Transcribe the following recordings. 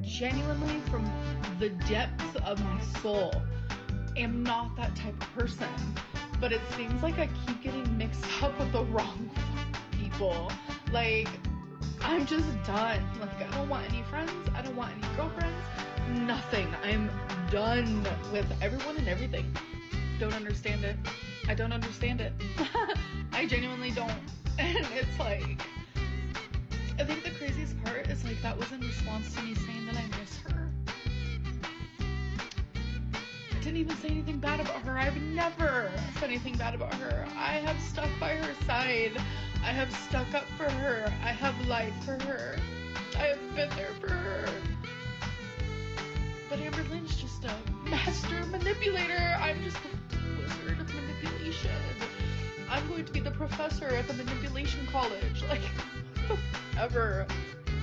genuinely, from the depths of my soul, am not that type of person. But it seems like I keep getting mixed up with the wrong people. Like, I'm just done. Like, I don't want any friends. I don't want any girlfriends. Nothing. I'm done with everyone and everything. Don't understand it. I don't understand it. I genuinely don't. And it's like, I think the craziest part is like that was in response to me saying that I miss her. I didn't even say anything bad about her. I've never said anything bad about her. I have stuck by her side. I have stuck up for her. I have lied for her. I have been there for her. But Amber Lynn's just a master manipulator. I'm just a wizard of manipulation. I'm going to be the professor at the manipulation college. Like, ever.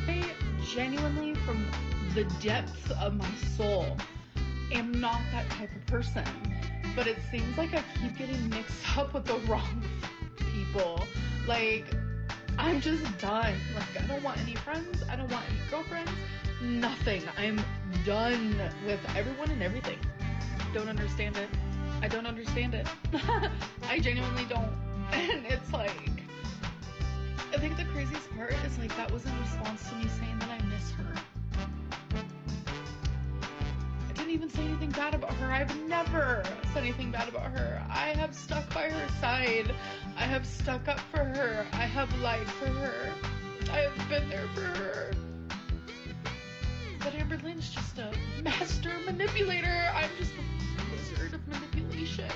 I genuinely, from the depths of my soul, am not that type of person. But it seems like I keep getting mixed up with the wrong people. Like, I'm just done. Like, I don't want any friends. I don't want any girlfriends. Nothing. I'm done with everyone and everything. Don't understand it. I don't understand it. I genuinely don't. And it's like, I think the craziest part is like that was in response to me saying that I miss her. I didn't even say anything bad about her. I've never said anything bad about her. I have stuck by her side. I have stuck up for her. I have lied for her. I have been there for her. But Amber Lynn's just a master manipulator. I'm just a wizard of manipulation.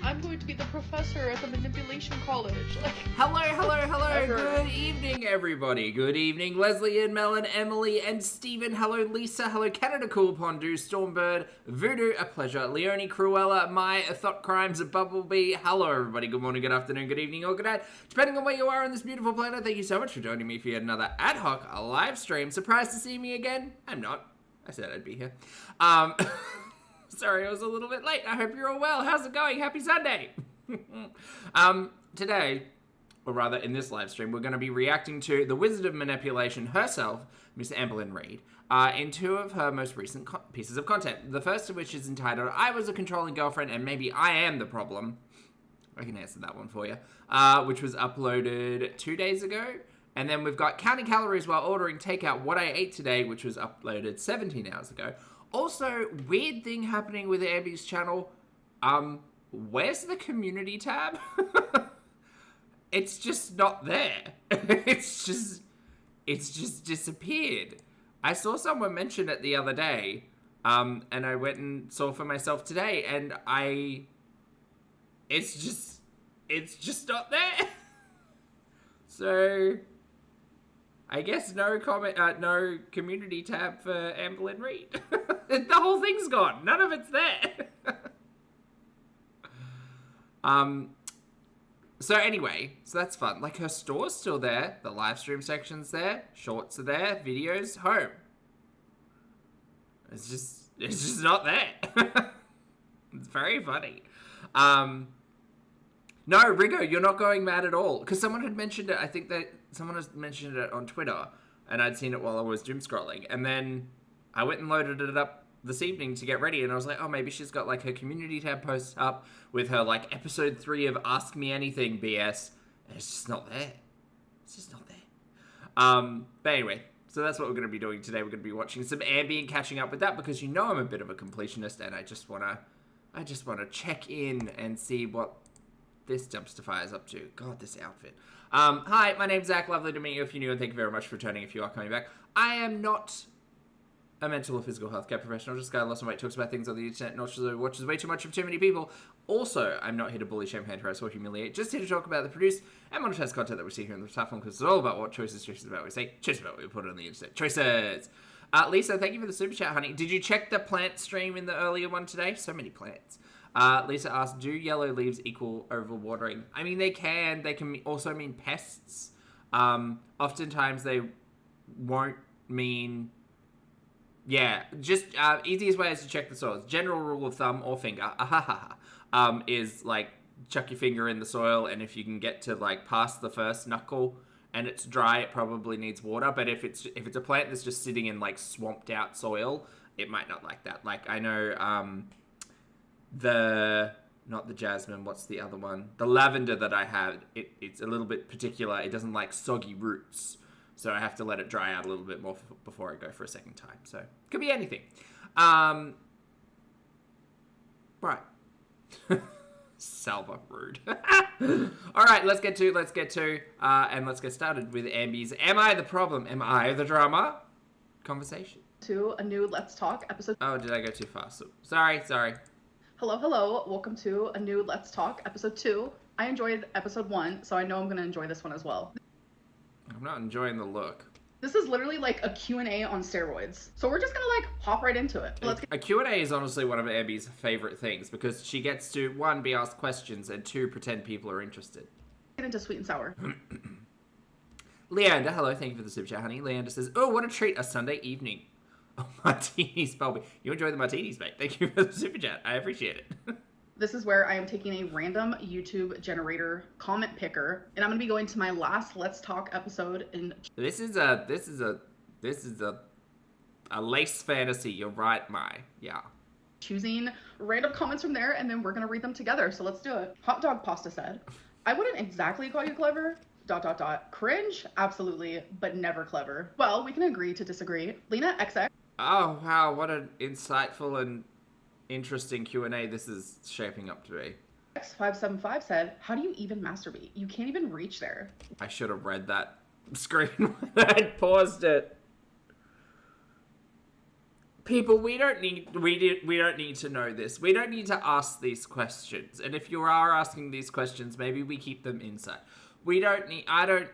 I'm going to be the professor at the manipulation college. Like, hello. Good evening, everybody. Good evening, Leslie and Mel and Emily and Stephen. Hello, Lisa. Hello, Canada Cool Pondu, Stormbird, Voodoo, a pleasure. Leonie, Cruella, My, Thought Crimes, Bumblebee. Hello, everybody. Good morning, good afternoon, good evening, or good night. Depending on where you are on this beautiful planet, thank you so much for joining me for yet another ad hoc live stream. Surprised to see me again? I'm not. I said I'd be here. Sorry, I was a little bit late. I hope you're all well. How's it going? Happy Sunday. Today, or rather in this live stream, we're going to be reacting to the Wizard of Manipulation herself, Miss Amber Reid, in two of her most recent pieces of content. The first of which is entitled, I Was a Controlling Girlfriend and Maybe I Am the Problem. I can answer that one for you. Which was uploaded 2 days ago. And then we've got Counting Calories While Ordering Takeout, What I Ate Today, which was uploaded 17 hours ago. Also, weird thing happening with Amber's channel. Where's the community tab? It's just not there. It's just disappeared. I saw someone mention it the other day, and I went and saw for myself today, and it's just not there. So, I guess no community tab for Amber Reid. The whole thing's gone. None of it's there. So anyway, so that's fun. Like, her store's still there. The live stream section's there. Shorts are there. Videos, home. It's just not there. It's very funny. No, Rigo, you're not going mad at all. Because someone had mentioned it. I think that someone has mentioned it on Twitter. And I'd seen it while I was doom scrolling. And then I went and loaded it up this evening to get ready. And I was like, oh, maybe she's got like her community tab post up with her like episode 3 of Ask Me Anything BS. And it's just not there. It's just not there. But anyway, so that's what we're going to be doing today. We're going to be watching some Ambi and catching up with that because you know I'm a bit of a completionist and I just want to check in and see what this dumpster fire is up to. God, this outfit. Hi, my name's Zach. Lovely to meet you if you're new, and thank you very much for returning if you are coming back. I am not a mental or physical healthcare professional, just a guy who lost some weight, talks about things on the internet, and watches way too much of too many people. Also, I'm not here to bully, shame, hate, harass, or humiliate, just here to talk about the produced and monetized content that we see here on the platform, because it's all about what choices about what we say, choices about what we put on the internet. Choices! Lisa, thank you for the super chat, honey. Did you check the plant stream in the earlier one today? So many plants. Lisa asked, do yellow leaves equal overwatering? I mean, they can. They can also mean pests. Oftentimes, they won't mean... Yeah, just easiest way is to check the soils. General rule of thumb or finger, is like chuck your finger in the soil, and if you can get to like past the first knuckle and it's dry, it probably needs water. But if it's a plant that's just sitting in like swamped out soil, it might not like that. Like I know not the jasmine, what's the other one? The lavender that I had, it's a little bit particular. It doesn't like soggy roots. So I have to let it dry out a little bit more before I go for a second time. So it could be anything. Right. Salva, rude. All right, let's get to, and let's get started with Ambi's Am I the Problem? Am I the Drama? Conversation. To a new Let's Talk episode. Oh, did I go too fast? Sorry. Hello. Welcome to a new Let's Talk episode 2. I enjoyed episode 1, so I know I'm going to enjoy this one as well. I'm not enjoying the look. This is literally like a Q&A on steroids. So we're just going to like hop right into it. A Q&A is honestly one of Ambi's favorite things because she gets to, 1, be asked questions, and 2, pretend people are interested. Get into sweet and sour. Leander, hello, thank you for the super chat, honey. Leander says, oh, what a treat, a Sunday evening. Oh, martinis, Bobby. You enjoy the martinis, mate. Thank you for the super chat. I appreciate it. This is where I am taking a random YouTube generator comment picker, and I'm going to be going to my last Let's Talk episode. This is a lace fantasy. You're right, yeah. Choosing random comments from there, and then we're going to read them together. So let's do it. Hot Dog Pasta said, I wouldn't exactly call you clever. ... Cringe? Absolutely, but never clever. Well, we can agree to disagree. Lena XX. Oh, wow. What an insightful and interesting Q&A this is shaping up to be. X575 said, how do you even masturbate? You can't even reach there. I should have read that screen when I paused it. People, we don't need to know this. We don't need to ask these questions. And if you are asking these questions, maybe we keep them inside. I don't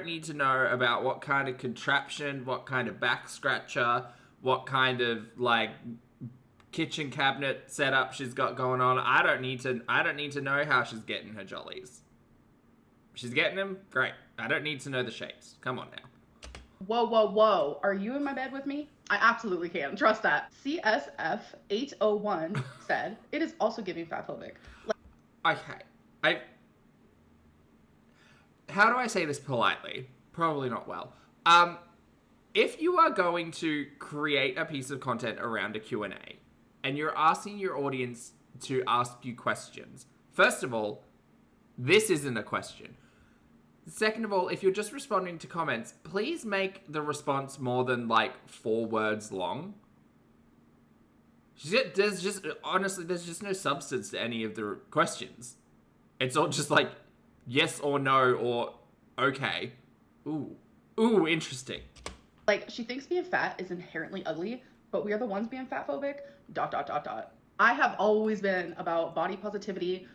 need to know about what kind of contraption, what kind of back scratcher, what kind of like kitchen cabinet setup she's got going on. I don't need to know how she's getting her jollies. She's getting them? Great. I don't need to know the shapes. Come on now. Whoa. Are you in my bed with me? I absolutely can. Trust that. CSF801 said, it is also giving fatphobic. Okay. How do I say this politely? Probably not well. If you are going to create a piece of content around a Q&A and you're asking your audience to ask you questions, first of all, this isn't a question. Second of all, if you're just responding to comments, please make the response more than like 4 words long. There's just no substance to any of the questions. It's all just like yes or no or okay. Ooh, interesting. Like, she thinks being fat is inherently ugly, but we are the ones being fatphobic. ... I have always been about body positivity.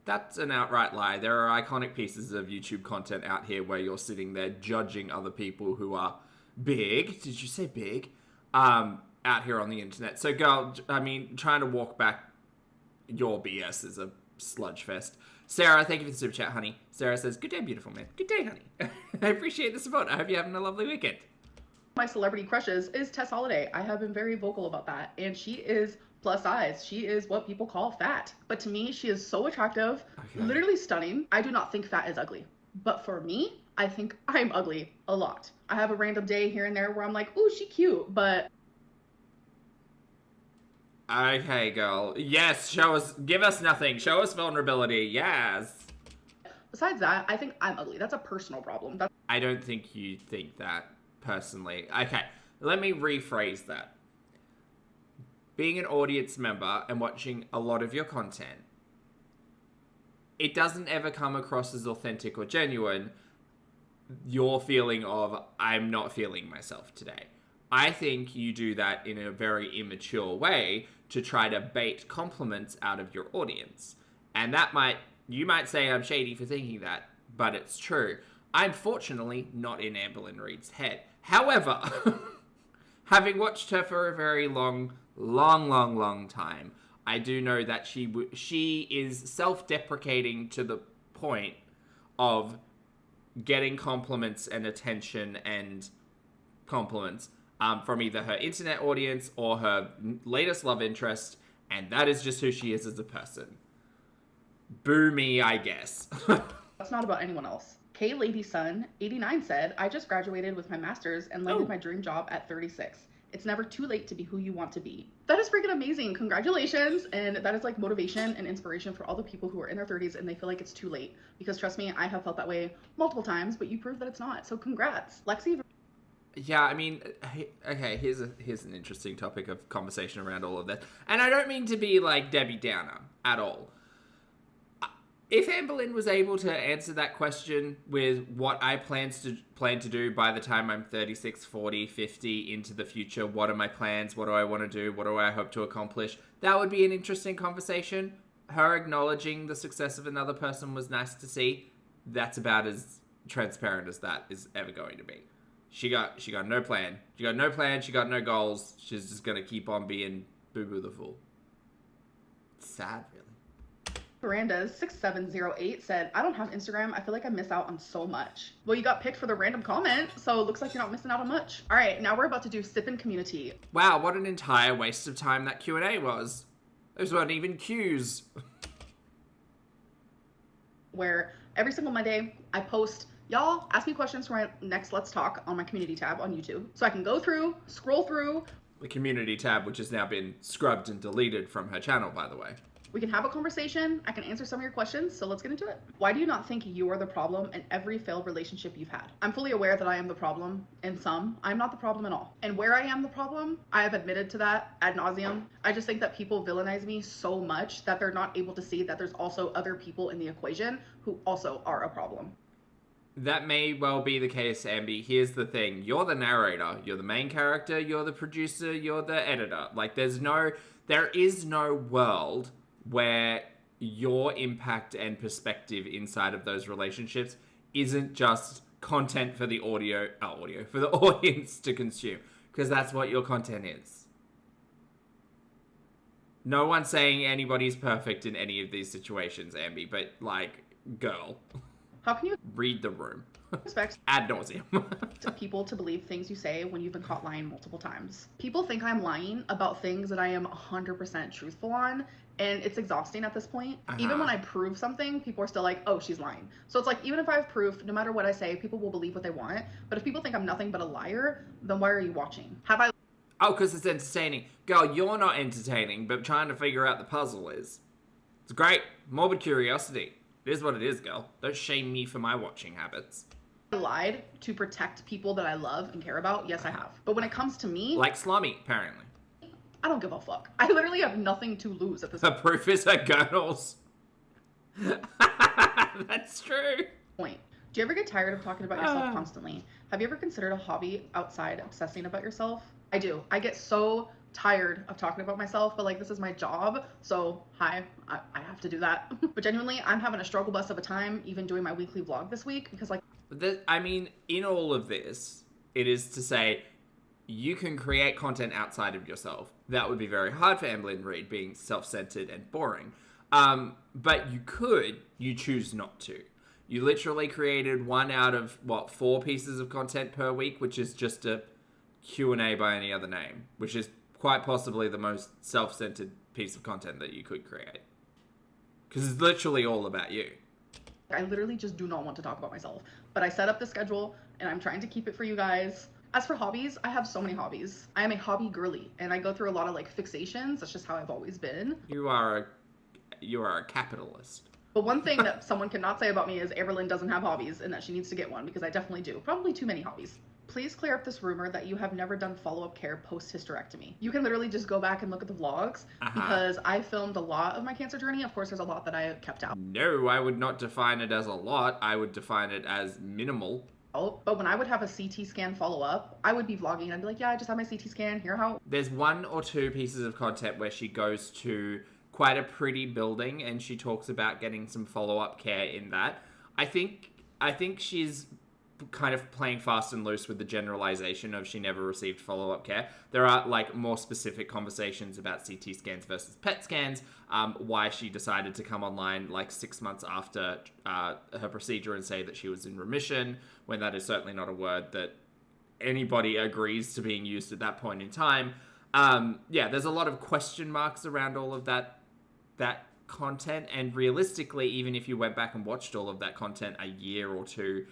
That's an outright lie. There are iconic pieces of YouTube content out here where you're sitting there judging other people who are big. Did you say big? Out here on the internet. So, girl, I mean, trying to walk back your BS is a sludge fest. Sarah, thank you for the super chat, honey. Sarah says, good day, beautiful man. Good day, honey. I appreciate the support. I hope you're having a lovely weekend. My celebrity crushes is Tess Holliday. I have been very vocal about that. And she is plus size. She is what people call fat. But to me, she is so attractive, literally stunning. I do not think fat is ugly. But for me, I think I'm ugly a lot. I have a random day here and there where I'm like, ooh, she cute, but... Okay, girl. Yes, give us nothing. Show us vulnerability. Yes. Besides that, I think I'm ugly. That's a personal problem. I don't think you think that, personally. Okay, let me rephrase that. Being an audience member and watching a lot of your content, it doesn't ever come across as authentic or genuine, your feeling of, I'm not feeling myself today. I think you do that in a very immature way to try to bait compliments out of your audience. And you might say I'm shady for thinking that, but it's true. I'm fortunately not in Amberlynn Reid's head. However, having watched her for a very long time, I do know that she is self-deprecating to the point of getting compliments and attention and compliments from either her internet audience or her latest love interest, and that is just who she is as a person. Boo me, I guess. That's not about anyone else. K Lady Son 89 said, I just graduated with my master's and landed my dream job at 36. It's never too late to be who you want to be. That is freaking amazing. Congratulations. And that is like motivation and inspiration for all the people who are in their 30s and they feel like it's too late. Because trust me, I have felt that way multiple times, but you proved that it's not. So congrats. Lexi. Yeah, I mean, okay, here's an interesting topic of conversation around all of this. And I don't mean to be like Debbie Downer at all. If Amberlynn was able to answer that question with what I plan to do by the time I'm 36, 40, 50 into the future, what are my plans, what do I want to do, what do I hope to accomplish, that would be an interesting conversation. Her acknowledging the success of another person was nice to see. That's about as transparent as that is ever going to be. She got no plan. She got no plan, she got no goals. She's just going to keep on being Boo-Boo the Fool. It's sad, really. Miranda's 6708 said, I don't have Instagram. I feel like I miss out on so much. Well, you got picked for the random comment, so it looks like you're not missing out on much. All right, now we're about to do Sip and Community. Wow, what an entire waste of time that Q&A was. Those weren't even cues. Where every single Monday, I post, y'all ask me questions for my next Let's Talk on my community tab on YouTube. So I can go through, scroll through. The community tab, which has now been scrubbed and deleted from her channel, by the way. We can have a conversation. I can answer some of your questions, so let's get into it. Why do you not think you are the problem in every failed relationship you've had? I'm fully aware that I am the problem in some. I'm not the problem at all. And where I am the problem, I have admitted to that ad nauseum. I just think that people villainize me so much that they're not able to see that there's also other people in the equation who also are a problem. That may well be the case, Ambi. Here's the thing. You're the narrator. You're the main character. You're the producer. You're the editor. Like, there is no world where your impact and perspective inside of those relationships isn't just content for the for the audience to consume, because that's what your content is. No one's saying anybody's perfect in any of these situations, Ambi, but like, girl, how can you read the room? Expect ad nauseum. to people to believe things you say when you've been caught lying multiple times. People think I'm lying about things that I am 100% truthful on, and it's exhausting at this point. Even when I prove something, people are still like, oh, she's lying. So it's like, even if I have proof, no matter what I say, people will believe what they want. But if people think I'm nothing but a liar, then why are you watching? Have I... Oh, because it's entertaining. Girl, you're not entertaining, but trying to figure out the puzzle is. It's great. Morbid curiosity. It is what it is, girl. Don't shame me for my watching habits. lied to protect people that I love and care about? Yes, I have. But when it comes to me... Like Slummy, apparently. I don't give a fuck. I literally have nothing to lose at this point. The proof is her girdles. That's true. Point. Do you ever get tired of talking about yourself constantly? Have you ever considered a hobby outside obsessing about yourself? I do. I get so tired of talking about myself, but like, this is my job, so I have to do that. But genuinely, I'm having a struggle bus of a time even doing my weekly vlog this week, because like... I mean, in all of this, it is to say, you can create content outside of yourself. That would be very hard for Amberlynn Reid, being self-centered and boring. But you choose not to. You literally created 1 out of, 4 pieces of content per week, which is just a Q&A by any other name, which is quite possibly the most self-centered piece of content that you could create. Because it's literally all about you. I literally just do not want to talk about myself. But I set up the schedule, and I'm trying to keep it for you guys. As for hobbies, I have so many hobbies. I am a hobby girly, and I go through a lot of like fixations. That's just how I've always been. You are a capitalist. But one thing that someone cannot say about me is Amberlynn doesn't have hobbies, and that she needs to get one, because I definitely do. Probably too many hobbies. Please clear up this rumor that you have never done follow-up care post-hysterectomy. You can literally just go back and look at the vlogs, because I filmed a lot of my cancer journey. Of course, there's a lot that I kept out. No, I would not define it as a lot. I would define it as minimal. But when I would have a CT scan follow-up, I would be vlogging and I'd be like, yeah, I just had my CT scan, here how... There's 1 or 2 pieces of content where she goes to quite a pretty building and she talks about getting some follow-up care in that. I think she's kind of playing fast and loose with the generalization of she never received follow-up care. There are like more specific conversations about CT scans versus PET scans, why she decided to come online like 6 months after her procedure and say that she was in remission, when that is certainly not a word that anybody agrees to being used at that point in time. Yeah, there's a lot of question marks around all of that content, and realistically, even if you went back and watched all of that content a year or two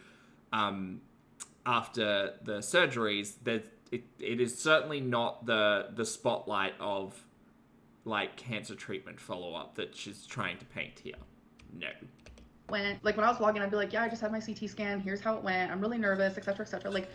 after the surgeries, that it is certainly not the spotlight of like cancer treatment follow-up that she's trying to paint here. No. When I was vlogging, I'd be like, yeah, I just had my CT scan, here's how it went, I'm really nervous, etc., etc. Like,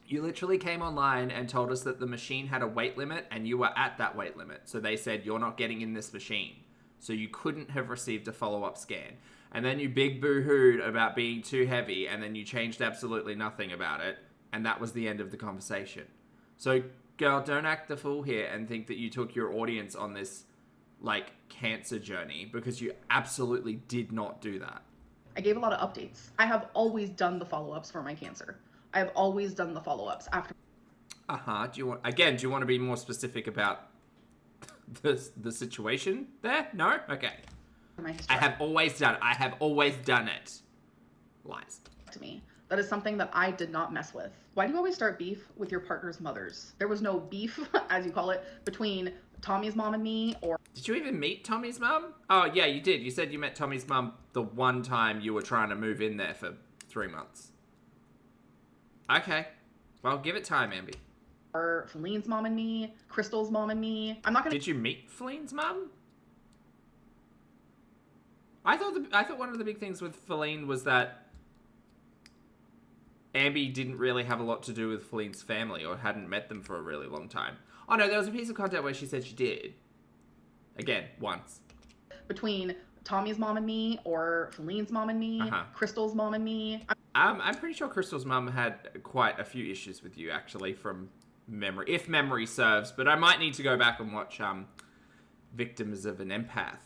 you literally came online and told us that the machine had a weight limit and you were at that weight limit. So they said, you're not getting in this machine. So you couldn't have received a follow-up scan. And then you big boo-hooed about being too heavy, and then you changed absolutely nothing about it. And that was the end of the conversation. So, girl, don't act the fool here and think that you took your audience on this, like, cancer journey, because you absolutely did not do that. I gave a lot of updates. I have always done the follow-ups for my cancer. I have always done the follow-ups after. Do you want to be more specific about the situation there? No? Okay. I have always done it. Lies. To me. That is something that I did not mess with. Why do you always start beef with your partner's mothers? There was no beef, as you call it, between Tommy's mom and me, or... Did you even meet Tommy's mom? Oh, yeah, you did. You said you met Tommy's mom the one time you were trying to move in there for 3 months. Okay. Well, give it time, Ambi. Or Feline's mom and me, Crystal's mom and me. I'm not gonna... Did you meet Feline's mom? I thought one of the big things with Feline was that Ambi didn't really have a lot to do with Feline's family, or hadn't met them for a really long time. Oh no, there was a piece of content where she said she did. Again, once. Between Tommy's mom and me, or Feline's mom and me, Crystal's mom and me. I'm pretty sure Crystal's mom had quite a few issues with you, actually, from memory, if memory serves. But I might need to go back and watch Victims of an Empath.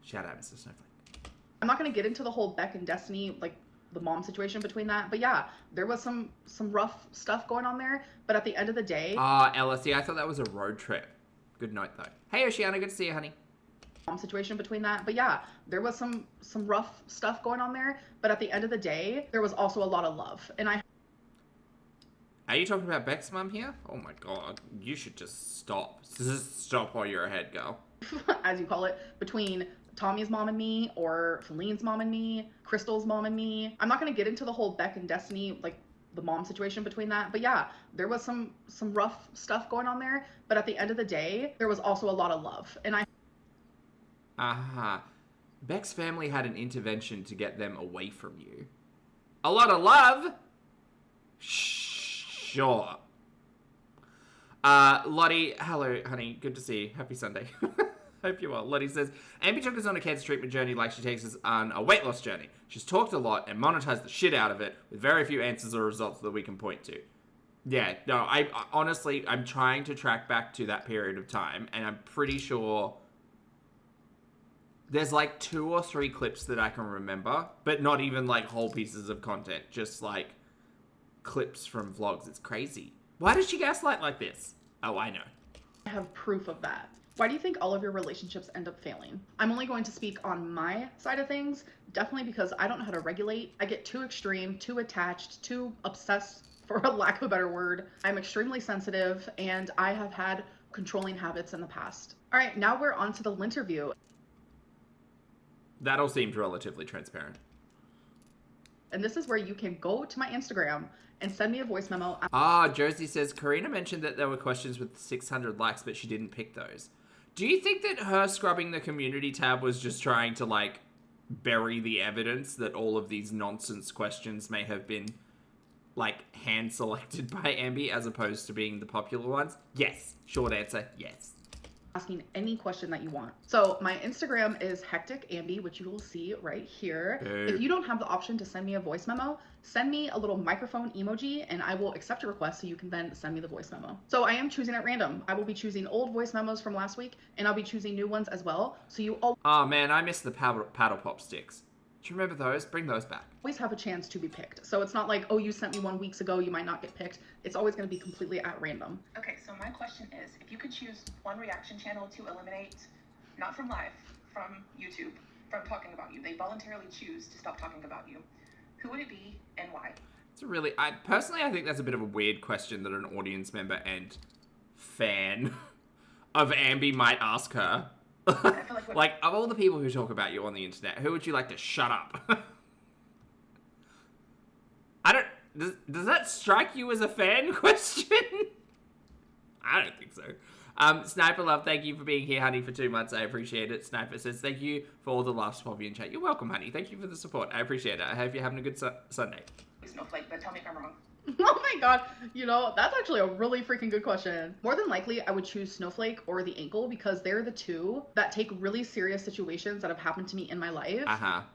Shout out, Mr. Snowflake. I'm not going to get into the whole Beck and Destiny, like, the mom situation between that. But yeah, there was some rough stuff going on there. But at the end of the day... LSD, I thought that was a road trip. Good note, though. Hey, Oceana, good to see you, honey. Situation between that. But yeah, there was some rough stuff going on there. But at the end of the day, there was also a lot of love. And I... Are you talking about Beck's mom here? Oh my god, you should just stop. Just stop while you're ahead, girl. As you call it, between Tommy's mom and me, or Feline's mom and me, Crystal's mom and me. I'm not going to get into the whole Beck and Destiny, like, the mom situation between that. But yeah, there was some rough stuff going on there. But at the end of the day, there was also a lot of love. And Beck's family had an intervention to get them away from you. A lot of love? Sure. Lottie, hello, honey. Good to see you. Happy Sunday. Hope you're well. Lottie says, Ambi took us on a cancer treatment journey like she takes us on a weight loss journey. She's talked a lot and monetized the shit out of it with very few answers or results that we can point to. Yeah, no, I honestly, I'm trying to track back to that period of time, and I'm pretty sure there's like 2 or 3 clips that I can remember, but not even like whole pieces of content, just like clips from vlogs. It's crazy. Why does she gaslight like this? Oh, I know. I have proof of that. Why do you think all of your relationships end up failing? I'm only going to speak on my side of things, definitely because I don't know how to regulate. I get too extreme, too attached, too obsessed, for a lack of a better word. I'm extremely sensitive, and I have had controlling habits in the past. All right, now we're on to the interview. That all seemed relatively transparent. And this is where you can go to my Instagram and send me a voice memo. Josie says, Karina mentioned that there were questions with 600 likes, but she didn't pick those. Do you think that her scrubbing the community tab was just trying to, like, bury the evidence that all of these nonsense questions may have been, like, hand-selected by Ambi as opposed to being the popular ones? Yes. Short answer, yes. Asking any question that you want. So my Instagram is Hectic Ambi, which you will see right here. Hey. If you don't have the option to send me a voice memo, send me a little microphone emoji and I will accept your request so you can then send me the voice memo. So I am choosing at random. I will be choosing old voice memos from last week and I'll be choosing new ones as well. So you all... Oh man, I miss the paddle pop sticks. Do you remember those? Bring those back. Always have a chance to be picked. So it's not like, oh, you sent me one weeks ago, you might not get picked. It's always going to be completely at random. Okay, so my question is, if you could choose one reaction channel to eliminate, not from live, from YouTube, from talking about you, they voluntarily choose to stop talking about you, who would it be and why? It's a really, I think that's a bit of a weird question that an audience member and fan of Ambi might ask her. I feel like Like, of all the people who talk about you on the internet, who would you like to shut up? I don't... Does that strike you as a fan question? I don't think so. Sniper Love, thank you for being here, honey, for 2 months. I appreciate it. Sniper says, thank you for all the laughs, Poppy, and chat. You're welcome, honey. Thank you for the support. I appreciate it. I hope you're having a good Sunday. Snowflake, but tell me if I'm wrong. Oh my god, you know, that's actually a really freaking good question. More than likely, I would choose Snowflake or the ankle because they're the two that take really serious situations that have happened to me in my life.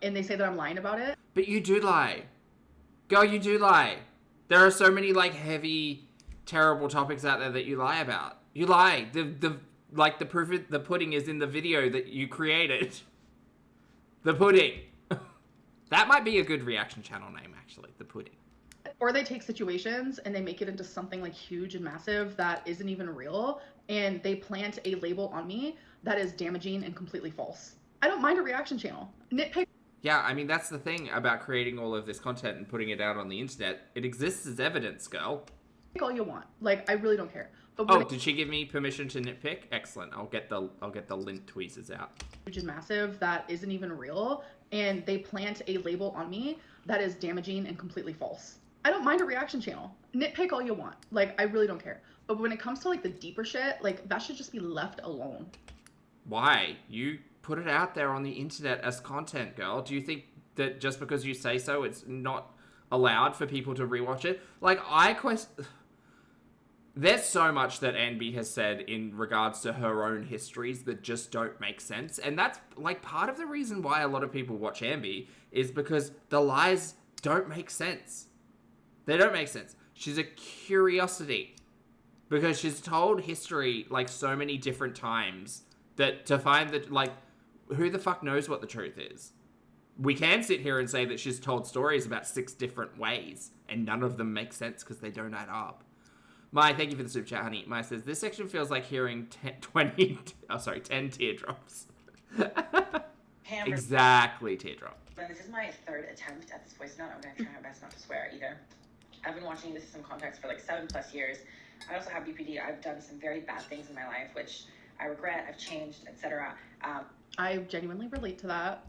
And they say that I'm lying about it. But you do lie. Girl, you do lie. There are so many, like, heavy, terrible topics out there that you lie about. You lie. The proof of the pudding is in the video that you created. The pudding. That might be a good reaction channel name, actually. The pudding. Or they take situations and they make it into something like huge and massive that isn't even real, and they plant a label on me that is damaging and completely false. I don't mind a reaction channel. Nitpick. Yeah, I mean, that's the thing about creating all of this content and putting it out on the internet. It exists as evidence, girl. All you want. Like, I really don't care. But oh, did she give me permission to nitpick? Excellent. I'll get the lint tweezers out. Huge and massive that isn't even real, and they plant a label on me that is damaging and completely false. I don't mind a reaction channel. Nitpick all you want. Like, I really don't care. But when it comes to, like, the deeper shit, like, that should just be left alone. Why? You put it out there on the internet as content, girl. Do you think that just because you say so, it's not allowed for people to rewatch it? Like, there's so much that Anby has said in regards to her own histories that just don't make sense. And that's, like, part of the reason why a lot of people watch Anby is because the lies don't make sense. They don't make sense. She's a curiosity because she's told history, like, so many different times that to find that, like, who the fuck knows what the truth is? We can sit here and say that she's told stories about 6 different ways and none of them make sense because they don't add up. Mai, thank you for the super chat, honey. Mai says, this section feels like hearing 10 teardrops. Exactly, teardrop. And this is my 3rd attempt at this voice note. I'm going to try my best not to swear either. I've been watching This Is Some Context for like 7+ years. I also have BPD. I've done some very bad things in my life, which I regret. I've changed, etc. I genuinely relate to that.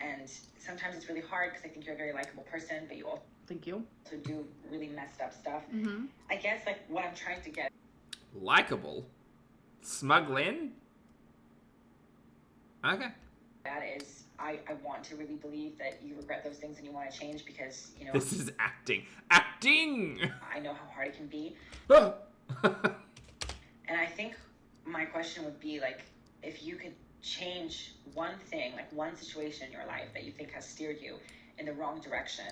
And sometimes it's really hard because I think you're a very likable person, but you also Thank you. Do really messed up stuff. Mm-hmm. I guess like what I'm trying to get. Likeable? Smuggling? Okay. That is, I want to really believe that you regret those things and you want to change because, you know. This is acting. Acting! I know how hard it can be. And I think my question would be like, if you could change one thing, like one situation in your life that you think has steered you in the wrong direction,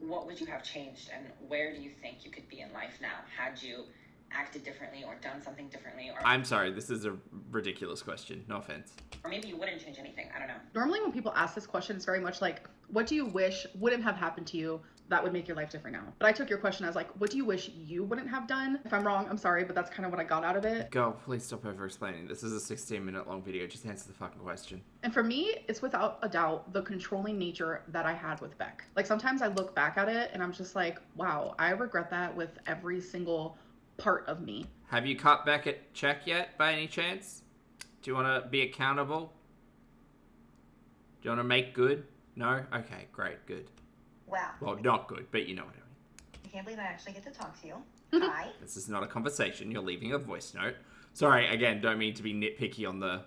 what would you have changed and where do you think you could be in life now had you acted differently or done something differently? Or I'm sorry, this is a ridiculous question. No offense. Or maybe you wouldn't change anything. I don't know. Normally when people ask this question, it's very much like, what do you wish wouldn't have happened to you that would make your life different now? But I took your question as like, what do you wish you wouldn't have done? If I'm wrong, I'm sorry, but that's kind of what I got out of it. Girl, please stop over-explaining. This is a 16-minute long video. Just answer the fucking question. And for me, it's without a doubt the controlling nature that I had with Beck. Like sometimes I look back at it and I'm just like, wow, I regret that with every single part of me. Have you cut Beck at check yet, by any chance? Do you want to be accountable? Do you want to make good? No? Okay, great, good. Wow. Well, not good, but you know what I mean. I can't believe I actually get to talk to you. Hi. This is not a conversation. You're leaving a voice note. Sorry, again, don't mean to be nitpicky on the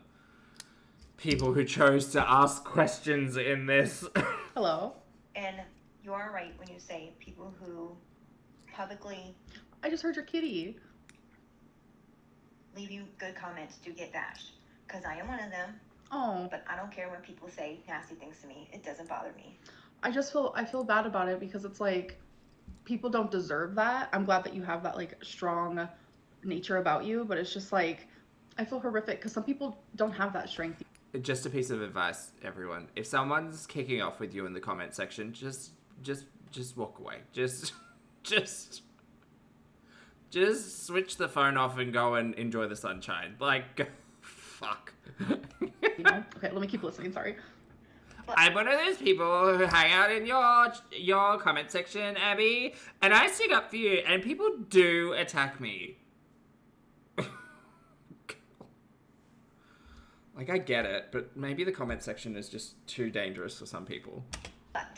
people who chose to ask questions in this. Hello. And you are right when you say people who publicly I just heard your kitty. leave you good comments do get bashed. Because I am one of them. Oh. But I don't care when people say nasty things to me. It doesn't bother me. I feel bad about it because it's like people don't deserve that. I'm glad that you have that like strong nature about you, but it's just like I feel horrific because some people don't have that strength. Just a piece of advice, everyone. If someone's kicking off with you in the comment section, just walk away. Just switch the phone off and go and enjoy the sunshine. Like, fuck. You know? Okay, let me keep listening. Sorry. I'm one of those people who hang out in your comment section, Abby, and I stick up for you, and people do attack me. Like, I get it, but maybe the comment section is just too dangerous for some people. But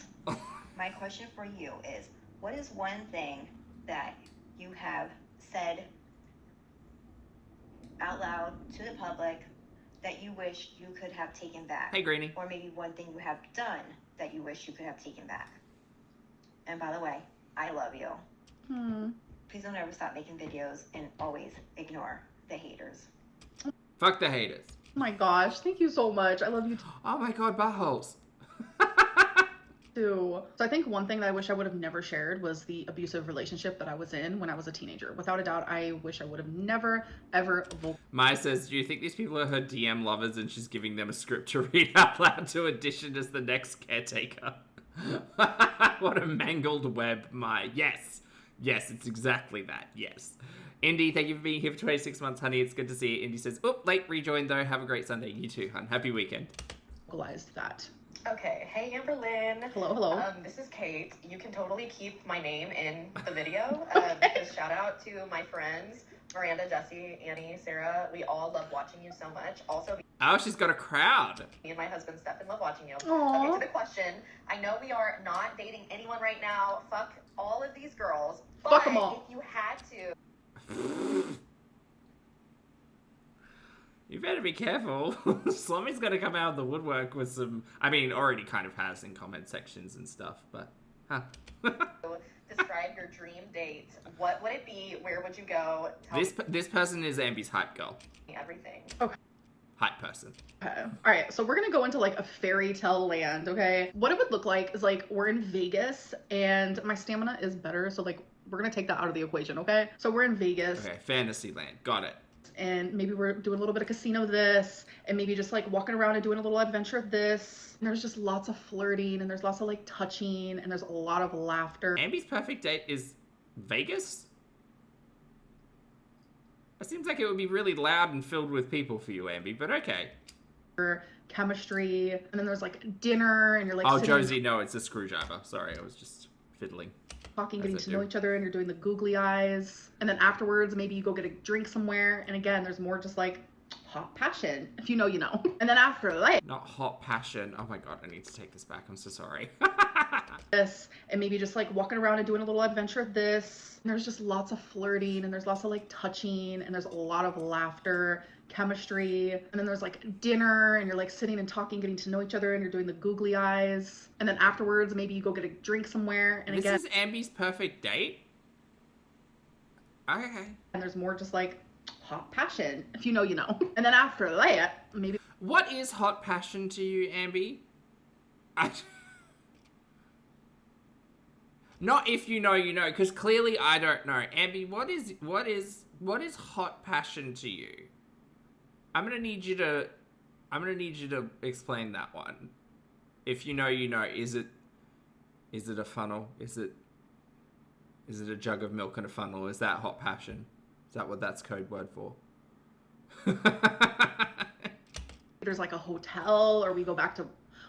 my question for you is, what is one thing that you have said out loud to the public that you wish you could have taken back? Hey, Greenie. Or maybe one thing you have done that you wish you could have taken back. And by the way, I love you. Please don't ever stop making videos and always ignore the haters. Fuck the haters. Oh my gosh, thank you so much. I love you Oh my god, buttholes. too. So I think one thing that I wish I would have never shared was the abusive relationship that I was in when I was a teenager. Without a doubt, I wish I would have never, ever Maya says, do you think these people are her DM lovers and she's giving them a script to read out loud to audition as the next caretaker? What a mangled web, Maya. Yes. Yes, it's exactly that. Yes. Indy, thank you for being here for 26 months, honey. It's good to see you. Indy says, oh, late rejoin though. Have a great Sunday. You too, hun. Happy weekend. vocalized that. Okay, hey Amberlynn. Hello. This is Kate. You can totally keep my name in the video. Because shout out to my friends, Miranda, Jesse, Annie, Sarah. We all love watching you so much. Also, Oh, she's got a crowd. me and my husband Stefan love watching you. Aww. Okay, to the question. I know we are not dating anyone right now. Fuck all of these girls. But Fuck 'em all. if you had to, You better be careful. Slommy's gonna come out of the woodwork with some... I mean, already kind of has in comment sections and stuff, but... Huh. describe your dream date. What would it be? Where would you go? Tell This person is Ambi's hype girl. me everything. Hype person. Okay. All right, so we're gonna go into like a fairy tale land, okay? What it would look like is like we're in Vegas and my stamina is better, so like we're gonna take that out of the equation, okay? So we're in Vegas. Okay, Fantasyland. Got it. And maybe we're doing a little bit of casino this, and maybe just like walking around and doing a little adventure of this. And there's just lots of flirting, and there's lots of like touching, and there's a lot of laughter. Ambi's perfect date is Vegas? It seems like it would be really loud and filled with people for you, Ambi, but okay. Chemistry, and then there's like dinner, and you're like Oh, sitting Josie, no, it's a screwdriver. Sorry, I was just fiddling. talking, As getting I to do. know each other, and you're doing the googly eyes. And then afterwards, maybe you go get a drink somewhere. And again, there's more just like hot passion. If you know, you know. And then after that, Not hot passion. Oh my god, I need to take this back. I'm so sorry. this, and maybe just like walking around and doing a little adventure of this. And there's just lots of flirting, and there's lots of like touching, and there's a lot of laughter, chemistry. And then there's like dinner, and you're like sitting and talking, getting to know each other, and you're doing the googly eyes. And then afterwards, maybe you go get a drink somewhere. And This again, is Ambi's perfect date? Okay. and there's more just like hot passion. If you know, you know. And then after that, maybe What is hot passion to you, Ambi? Not if you know, you know, because clearly I don't know. Ambi, what is hot passion to you? I'm gonna need you to explain that one. If you know, you know. Is it a funnel? Is it a jug of milk in a funnel? Is that hot passion? Is that what that's code word for? there's like a hotel, or we go back to,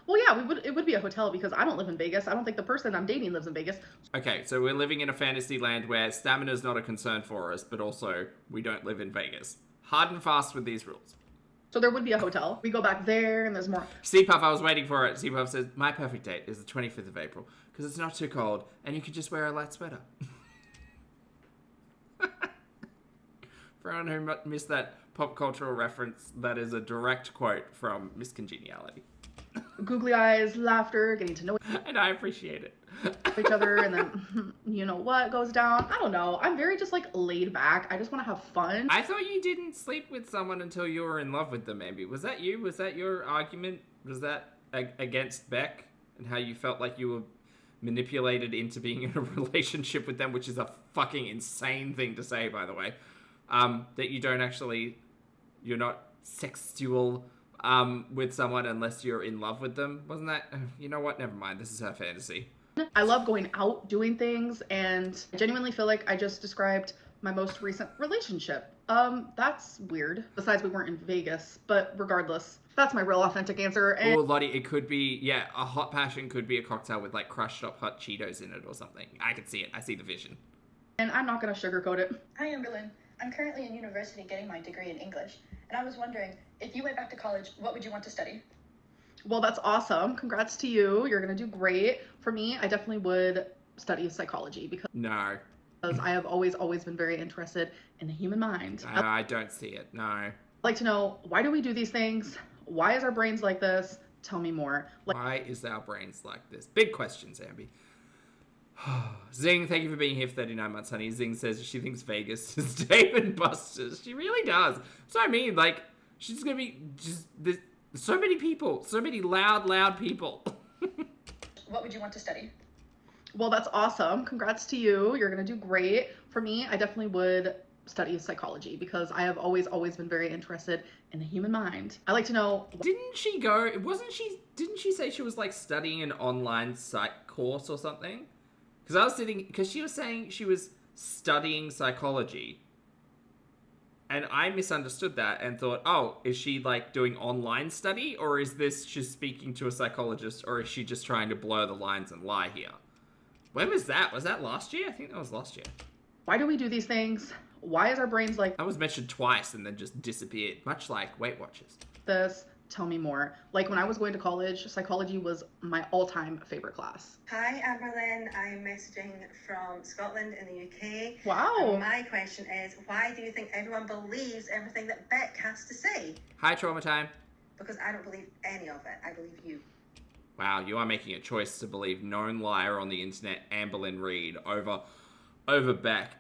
well, yeah, it would be a hotel because I don't live in Vegas. I don't think the person I'm dating lives in Vegas. Okay, so we're living in a fantasy land where stamina is not a concern for us, but also we don't live in Vegas. Hard and fast with these rules. So there would be a hotel. We go back there, and there's more. CPuff, I was waiting for it. CPuff says, my perfect date is the 25th of April, because it's not too cold, and you can just wear a light sweater. For anyone who missed that pop cultural reference, that is a direct quote from Miss Congeniality. Googly eyes, laughter, getting to know And I appreciate it. each other, and then you know what goes down. I don't know. I'm very just like laid back. I just want to have fun. I thought you didn't sleep with someone until you were in love with them, maybe. Was that you? Was that your argument? Was that against Beck and how you felt like you were manipulated into being in a relationship with them, which is a fucking insane thing to say, by the way. That you don't actually, you're not sexual with someone unless you're in love with them. Wasn't that, you know what? Never mind. This is her fantasy. I love going out, doing things, and I genuinely feel like I just described my most recent relationship. That's weird. Besides, we weren't in Vegas, but regardless, that's my real authentic answer. And Or Lottie, it could be, yeah, a hot passion could be a cocktail with like crushed up hot Cheetos in it or something. I could see it. I see the vision. I'm not gonna sugarcoat it. Hi, Amberlynn. I'm currently in university getting my degree in English, and I was wondering If you went back to college, what would you want to study? Well, that's awesome. Congrats to you. You're going to do great. For me, I definitely would study psychology because No. I have always been very interested in the human mind. I don't see it. No. I'd like to know, why do we do these things? Why is our brains like this? Tell me more. Why is our brains like this? Big questions, Ambi. Zing, thank you for being here for 39 months, honey. Zing says she thinks Vegas is Dave and Buster's. She really does. So I mean, like, she's gonna be just this, so many people, so many loud people. What would you want to study? Well, that's awesome. Congrats to you. You're going to do great. For me, I definitely would study psychology because I have always been very interested in the human mind. I'd like to know... Didn't she say she was like studying an online psych course or something? Because she was saying she was studying psychology. And I misunderstood that and thought, oh, is she like doing online study? Or is this she's speaking to a psychologist? Or is she just trying to blur the lines and lie here? When was that? Was that last year? I think that was last year. Why do we do these things? Why is our brains like That was mentioned twice and then just disappeared. Much like Weight Watchers. this? Tell me more. Like when I was going to college, psychology was my all-time favorite class. Hi, Amberlynn. I'm messaging from Scotland in the UK. Wow. And my question is, why do you think everyone believes everything that Beck has to say? Hi, Trauma Time. Because I don't believe any of it. I believe you. Wow, you are making a choice to believe known liar on the internet, Amberlynn Reid, over Beck.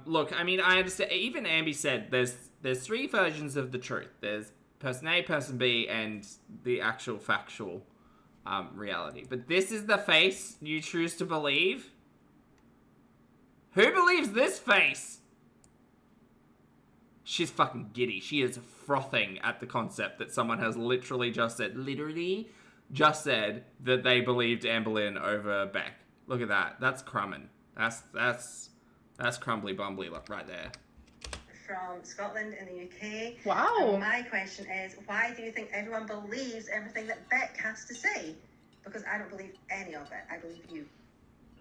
Look, I mean, I understand. Even Ambi said there's three versions of the truth. There's person A, person B, and the actual factual reality. But this is the face you choose to believe? Who believes this face? She's fucking giddy. She is frothing at the concept that someone has literally just said that they believed Amberlynn over Beck. Look at that. That's crummin'. That's crumbly bumbly right there. From Scotland in the UK. Wow. And my question is, why do you think everyone believes everything that Beck has to say? Because I don't believe any of it. I believe you.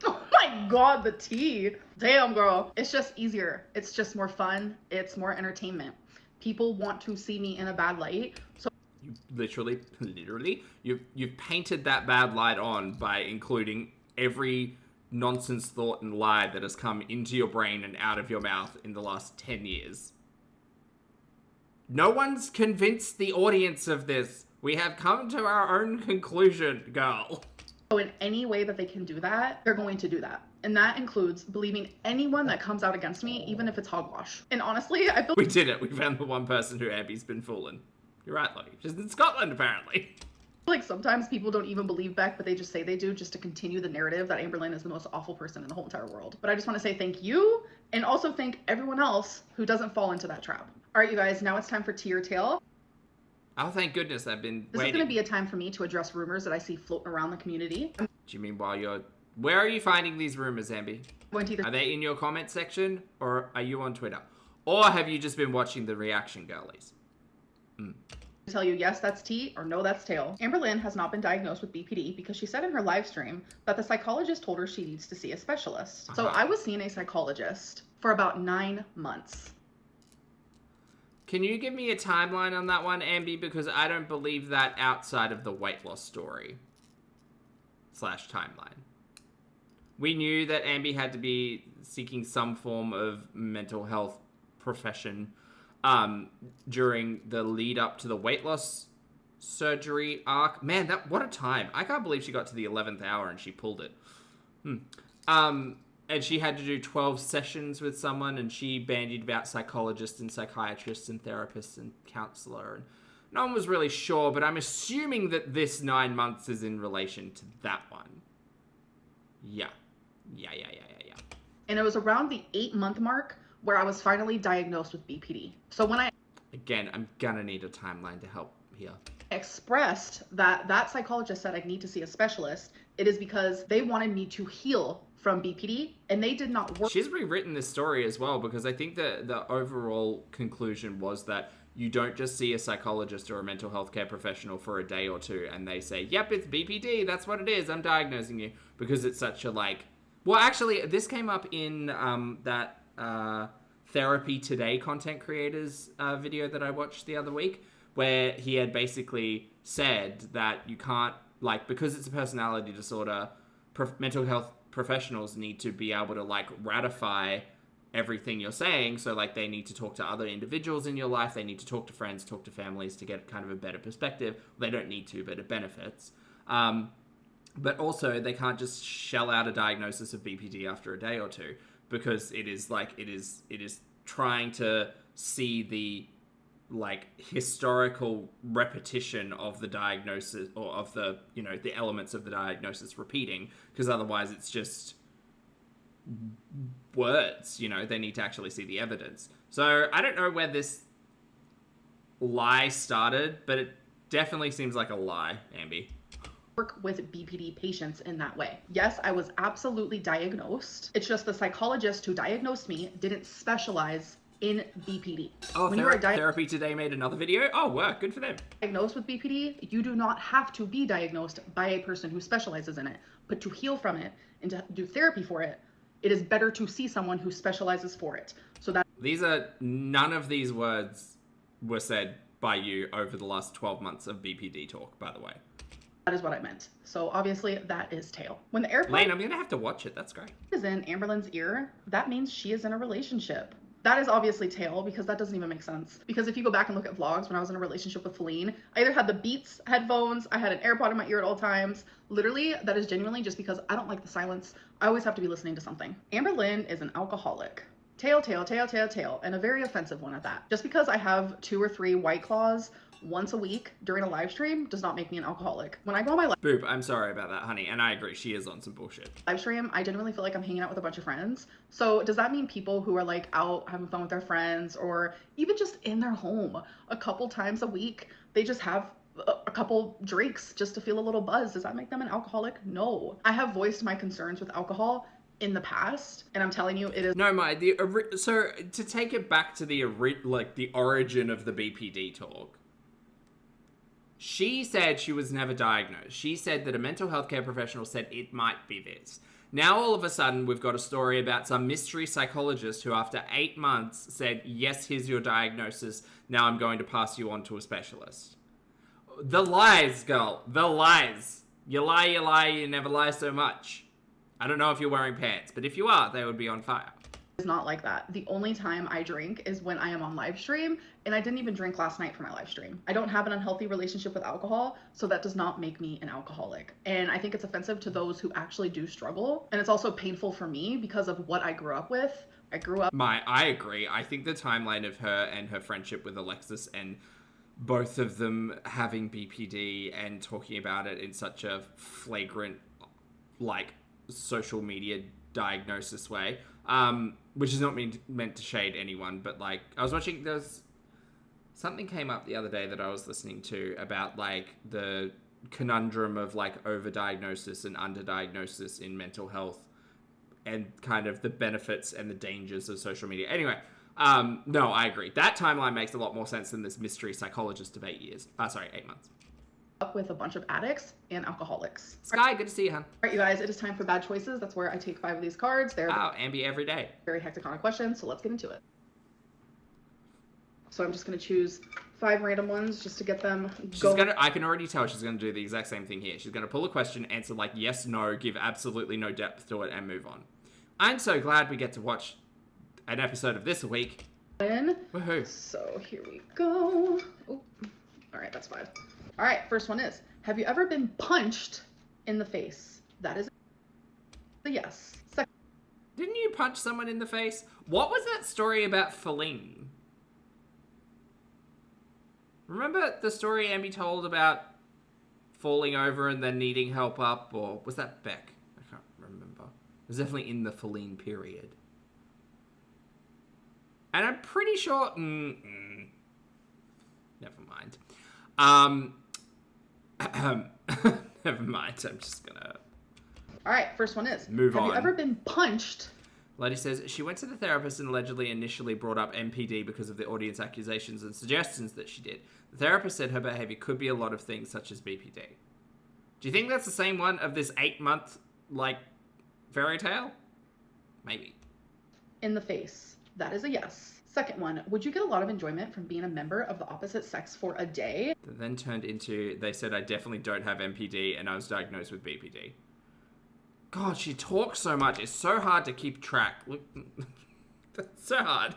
Oh my god, the tea. Damn, girl. It's just easier. It's just more fun. It's more entertainment. People want to see me in a bad light. So You literally, you've painted that bad light on by including every nonsense thought and lie that has come into your brain and out of your mouth in the last 10 years. No one's convinced the audience of this. We have come to our own conclusion, girl. in any way that they can do that, they're going to do that. And that includes believing anyone that comes out against me, even if it's hogwash. And honestly, I feel We did it. We found the one person who Abby's been fooling. You're right, Lottie. She's in Scotland, apparently. like sometimes people don't even believe Beck, but they just say they do just to continue the narrative that Amberlynn is the most awful person in the whole entire world. But I just want to say thank you, and also thank everyone else who doesn't fall into that trap. All right, you guys, now it's time for Tea or Tale. Oh, thank goodness. I've been This waiting. is going to be a time for me to address rumors that I see floating around the community. I'm Do you mean while you're... Where are you finding these rumors, Amby? going to either Are they in your comment section, or are you on Twitter? Or have you just been watching the reaction girlies? tell you yes, that's tea, or no, that's tail. Amberlynn has not been diagnosed with BPD because she said in her live stream that the psychologist told her she needs to see a specialist. So I was seeing a psychologist for about 9 months. Can you give me a timeline on that one, Amby? Because I don't believe that outside of the weight loss story / timeline. We knew that Amby had to be seeking some form of mental health profession during the lead up to the weight loss surgery arc. Man, what a time. I can't believe she got to the 11th hour and she pulled it. And she had to do 12 sessions with someone, and she bandied about psychologists and psychiatrists and therapists and counselor, and no one was really sure, but I'm assuming that this 9 months is in relation to that one. Yeah. And it was around the 8-month mark where I was finally diagnosed with BPD. So when I Again, I'm gonna need a timeline to help here. expressed that that psychologist said I need to see a specialist, it is because they wanted me to heal from BPD, and they did not work. She's rewritten this story as well, because I think the overall conclusion was that you don't just see a psychologist or a mental health care professional for a day or two and they say, yep, it's BPD, that's what it is, I'm diagnosing you, because it's such a well, actually, this came up in that Therapy Today content creators video that I watched the other week, where he had basically said that you can't, like, because it's a personality disorder, mental health professionals need to be able to, like, ratify everything you're saying. So, like, they need to talk to other individuals in your life. They need to talk to friends, talk to families to get kind of a better perspective. They don't need to, but it benefits. But also, they can't just shell out a diagnosis of BPD after a day or two, because it is trying to see the, like, historical repetition of the diagnosis, or of the, you know, the elements of the diagnosis repeating, because otherwise it's just words, you know. They need to actually see the evidence. So I don't know where this lie started, but it definitely seems like a lie, Ambi. Work with BPD patients in that way. Yes, I was absolutely diagnosed. It's just the psychologist who diagnosed me didn't specialize in BPD. Oh, Therapy Today made another video? Oh, wow, good for them. Diagnosed with BPD, you do not have to be diagnosed by a person who specializes in it. But to heal from it and to do therapy for it, it is better to see someone who specializes for it. So that none of these words were said by you over the last 12 months of BPD talk, by the way. That is what I meant. So obviously that is tail. When the airplane Lane, I'm gonna have to watch it. That's great. is in Amberlynn's ear, that means she is in a relationship. That is obviously tail, because that doesn't even make sense. Because if you go back and look at vlogs when I was in a relationship with Feline, I either had the Beats headphones, I had an AirPod in my ear at all times. Literally, that is genuinely just because I don't like the silence. I always have to be listening to something. Amberlynn is an alcoholic. Tail, and a very offensive one at that. Just because I have 2 or 3 White Claws once a week during a live stream does not make me an alcoholic. When I go on my Boop, I'm sorry about that, honey, and I agree, she is on some bullshit. live stream, I genuinely feel like I'm hanging out with a bunch of friends. So does that mean people who are, like, out having fun with their friends, or even just in their home a couple times a week, they just have a couple drinks just to feel a little buzz? Does that make them an alcoholic? No. I have voiced my concerns with alcohol in the past, and I'm telling you, it is No, so to take it back to the origin of the BPD talk, she said she was never diagnosed. She said that a mental health care professional said it might be this. Now, all of a sudden, we've got a story about some mystery psychologist who, after 8 months, said, yes, here's your diagnosis. Now I'm going to pass you on to a specialist. The lies, girl. The lies. You lie, you never lie so much. I don't know if you're wearing pants, but if you are, they would be on fire. is not like that. The only time I drink is when I am on live stream, and I didn't even drink last night for my live stream. I don't have an unhealthy relationship with alcohol, so that does not make me an alcoholic. And I think it's offensive to those who actually do struggle. And it's also painful for me because of what I grew up with. I agree. I think the timeline of her and her friendship with Alexis, and both of them having BPD and talking about it in such a flagrant, like, social media diagnosis way, which is not meant to shade anyone, but, like, I was watching, something came up the other day that I was listening to about, like, the conundrum of, like, overdiagnosis and underdiagnosis in mental health, and kind of the benefits and the dangers of social media. Anyway, no, I agree. That timeline makes a lot more sense than this mystery psychologist of 8 months. Up with a bunch of addicts and alcoholics. Sky, good to see you, hun. All right, you guys, it is time for bad choices. That's where I take 5 of these cards. They're Ambi every day. Very hectagonic questions, so let's get into it. So I'm just going to choose 5 random ones just to get them going. I can already tell she's going to do the exact same thing here. She's going to pull a question, answer like yes, no, give absolutely no depth to it, and move on. I'm so glad we get to watch an episode of this a week. Woohoo. So here we go. Oh, all right, that's 5. All right, first one is, have you ever been punched in the face? That is a yes. Didn't you punch someone in the face? What was that story about Feline? Remember the story Ambi told about falling over and then needing help up? Or was that Beck? I can't remember. It was definitely in the Feline period. And I'm pretty sure... Never mind. Never mind. I'm just gonna... All right, first one is... Move on. Have you ever been punched? Lady says, she went to the therapist and allegedly initially brought up MPD because of the audience accusations and suggestions that she did. The therapist said her behavior could be a lot of things, such as BPD. Do you think that's the same one of this 8-month, like, fairy tale? Maybe. In the face. That is a yes. Second one, would you get a lot of enjoyment from being a member of the opposite sex for a day? That then turned into, they said I definitely don't have MPD and I was diagnosed with BPD. God, she talks so much. It's so hard to keep track. Look, that's so hard.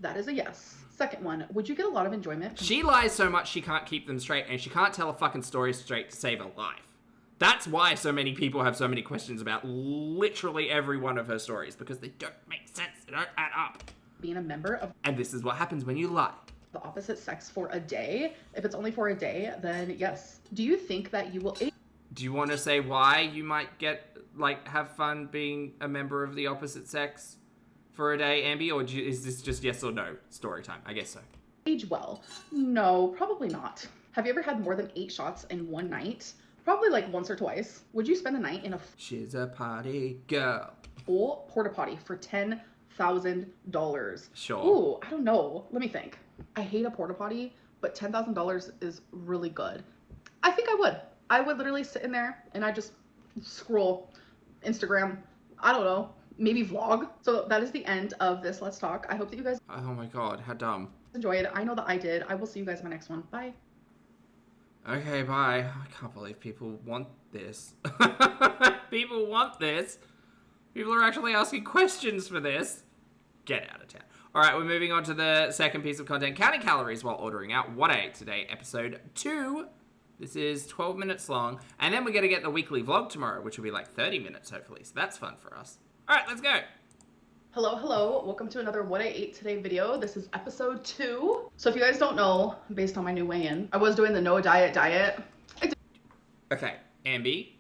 That is a yes. Second one, would you get a lot of enjoyment? She lies so much she can't keep them straight, and she can't tell a fucking story straight to save her life. That's why so many people have so many questions about literally every one of her stories, because they don't make sense. They don't add up. Being a member of And this is what happens when you lie. the opposite sex for a day. If it's only for a day, then yes. Do you think that you will... Do you want to say why you might get, like, have fun being a member of the opposite sex for a day, Ambi? Or is this just yes or no story time? I guess so. age well? No, probably not. Have you ever had more than 8 shots in one night? Probably like once or twice. Would you spend the night in a She's a party girl. full porta potty for $10,000? Sure. Ooh, I don't know. Let me think. I hate a porta potty, but $10,000 is really good. I think I would. I would literally sit in there and I just scroll Instagram. I don't know. Maybe vlog. So that is the end of this Let's Talk. I hope that you guys Oh my god, how dumb. enjoyed. I know that I did. I will see you guys in my next one. Bye. Okay, bye. I can't believe people want this. People want this. People are actually asking questions for this. Get out of town. Alright, we're moving on to the second piece of content. Counting calories while ordering out. What I ate today, episode 2. This is 12 minutes long. And then we're going to get the weekly vlog tomorrow, which will be like 30 minutes, hopefully. So that's fun for us. Alright, let's go. Hello, hello. Welcome to another What I Ate Today video. This is episode 2. So if you guys don't know, based on my new weigh-in, I was doing the no diet. Okay, Ambi,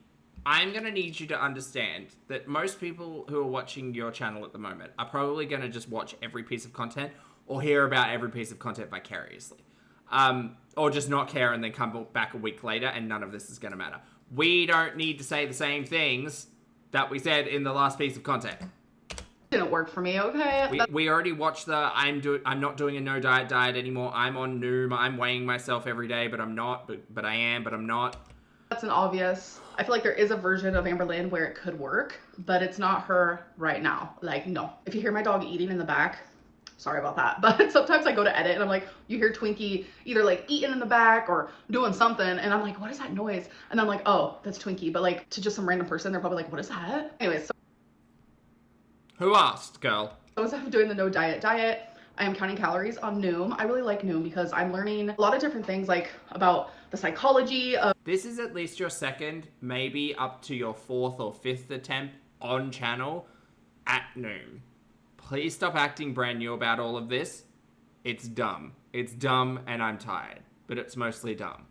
I'm going to need you to understand that most people who are watching your channel at the moment are probably going to just watch every piece of content or hear about every piece of content vicariously. Or just not care and then come back a week later and none of this is going to matter. We don't need to say the same things that we said in the last piece of content. Didn't work for me, okay? We already watched the I'm not doing a no diet anymore. I'm on Noom. I'm weighing myself every day, but I'm not. But I am, but I'm not. That's an obvious. I feel like there is a version of Amberlynn where it could work, but it's not her right now. Like, no. If you hear my dog eating in the back, sorry about that. But sometimes I go to edit and I'm like, you hear Twinkie either like eating in the back or doing something. And I'm like, what is that noise? And I'm like, oh, that's Twinkie. But like to just some random person, they're probably like, what is that? Anyways, so Who asked, girl? instead of doing the no diet, I am counting calories on Noom. I really like Noom because I'm learning a lot of different things like about the psychology of... This is at least your second, maybe up to your 4th or 5th attempt on channel at Noom. Please stop acting brand new about all of this. It's dumb. It's dumb and I'm tired, but it's mostly dumb.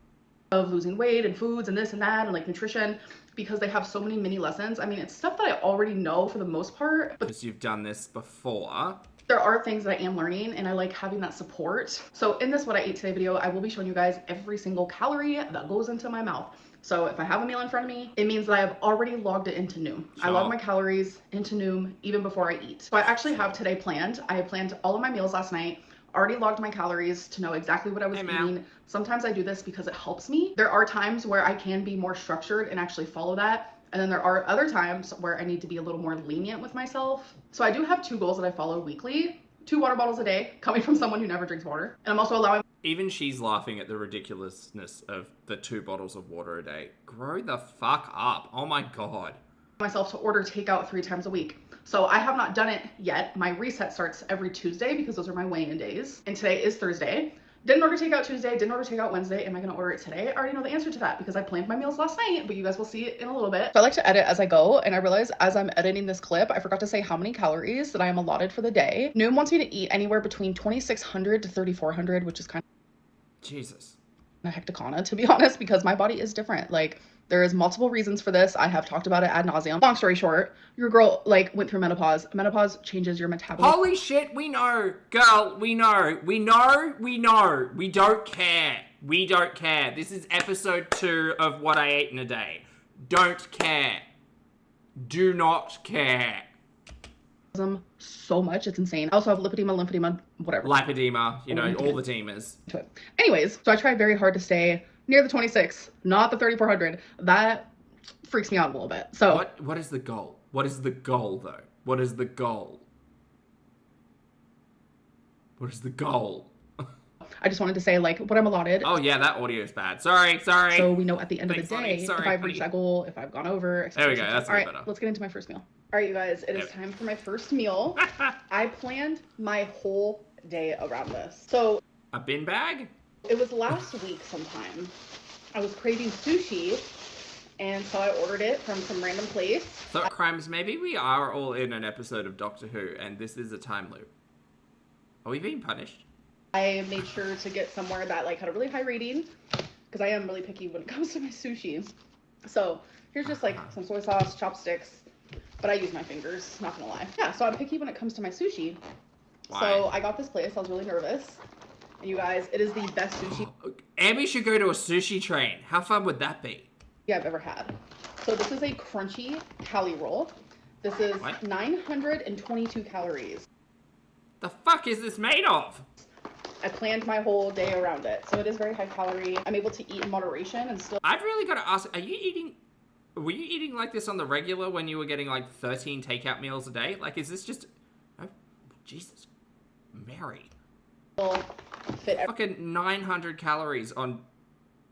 Of losing weight and foods and this and that and like nutrition, because they have so many mini lessons. I mean, it's stuff that I already know for the most part, but Because you've done this before. there are things that I am learning and I like having that support. So in this What I Ate Today video, I will be showing you guys every single calorie that goes into my mouth. So if I have a meal in front of me, it means that I have already logged it into Noom. I log my calories into Noom even before I eat. So I actually have today planned. I planned all of my meals last night, already logged my calories to know exactly what I was eating. Sometimes I do this because it helps me. There are times where I can be more structured and actually follow that. And then there are other times where I need to be a little more lenient with myself. So I do have 2 goals that I follow weekly. 2 water bottles a day, coming from someone who never drinks water. And I'm also allowing Even she's laughing at the ridiculousness of the 2 bottles of water a day. Grow the fuck up. Oh my god. myself to order takeout 3 times a week. So I have not done it yet. My reset starts every Tuesday because those are my weigh-in days. And today is Thursday. Didn't order takeout Tuesday, didn't order takeout Wednesday. Am I gonna order it today? I already know the answer to that because I planned my meals last night, but you guys will see it in a little bit. So I like to edit as I go, and I realize as I'm editing this clip, I forgot to say how many calories that I am allotted for the day. Noom wants me to eat anywhere between 2,600 to 3,400, which is kind of Jesus. a hecticana, to be honest, because my body is different. Like, there is multiple reasons for this. I have talked about it ad nauseum. Long story short, your girl like went through menopause. Menopause changes your metabolism. Holy shit, we know. Girl, we know. We know. We know. We don't care. We don't care. This is episode 2 of What I Ate in a Day. Don't care. Do not care. So much, it's insane. I also have lipedema, lymphedema, whatever. Lipedema, you know, all the demons. Anyways, so I try very hard to stay near the 26, not the 3,400. That freaks me out a little bit. So What is the goal? What is the goal, though? What is the goal? What is the goal? I just wanted to say, like, what I'm allotted. Oh, yeah, that audio is bad. Sorry. So we know at the end of the Thanks, day Sorry, if I've reached that goal, if I've gone over. There we go. That's all right, better. let's get into my first meal. All right, you guys, it is time for my first meal. I planned my whole day around this. So a bin bag? It was last week sometime. I was craving sushi, and so I ordered it from some random place. Thought crimes, maybe we are all in an episode of Doctor Who, and this is a time loop. Are we being punished? I made sure to get somewhere that like had a really high rating, because I am really picky when it comes to my sushi. So here's just like some soy sauce, chopsticks, but I use my fingers, not gonna lie. Yeah, so I'm picky when it comes to my sushi. Why? So I got this place, I was really nervous. And you guys, it is the best sushi Abby should go to a sushi train. How fun would that be? I've ever had. So this is a crunchy calorie roll. This is 922 calories. The fuck is this made of? I planned my whole day around it. So it is very high calorie. I'm able to eat in moderation and still... I've really got to ask, were you eating like this on the regular when you were getting like 13 takeout meals a day? Like, is this just... Oh, Jesus. Mary. Fit fucking 900 calories on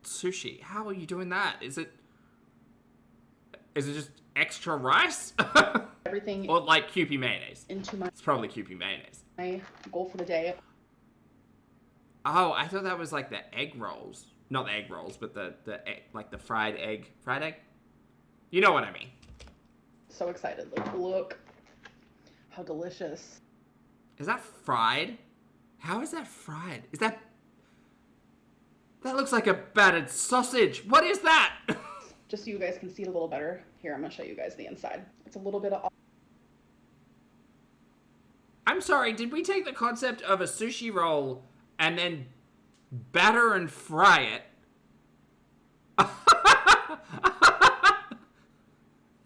sushi. How are you doing that? Is it just extra rice? everything Or like Kewpie mayonnaise? into my It's probably Kewpie mayonnaise. goal for the day. Oh, I thought that was like the egg rolls. Not the egg rolls, but the egg, like the fried egg. Fried egg? You know what I mean. So excited. Like, look how delicious. Is that fried? How is that fried? That looks like a battered sausage. What is that? Just so you guys can see it a little better. Here, I'm going to show you guys the inside. It's a little bit of... I'm sorry, did we take the concept of a sushi roll and then batter and fry it?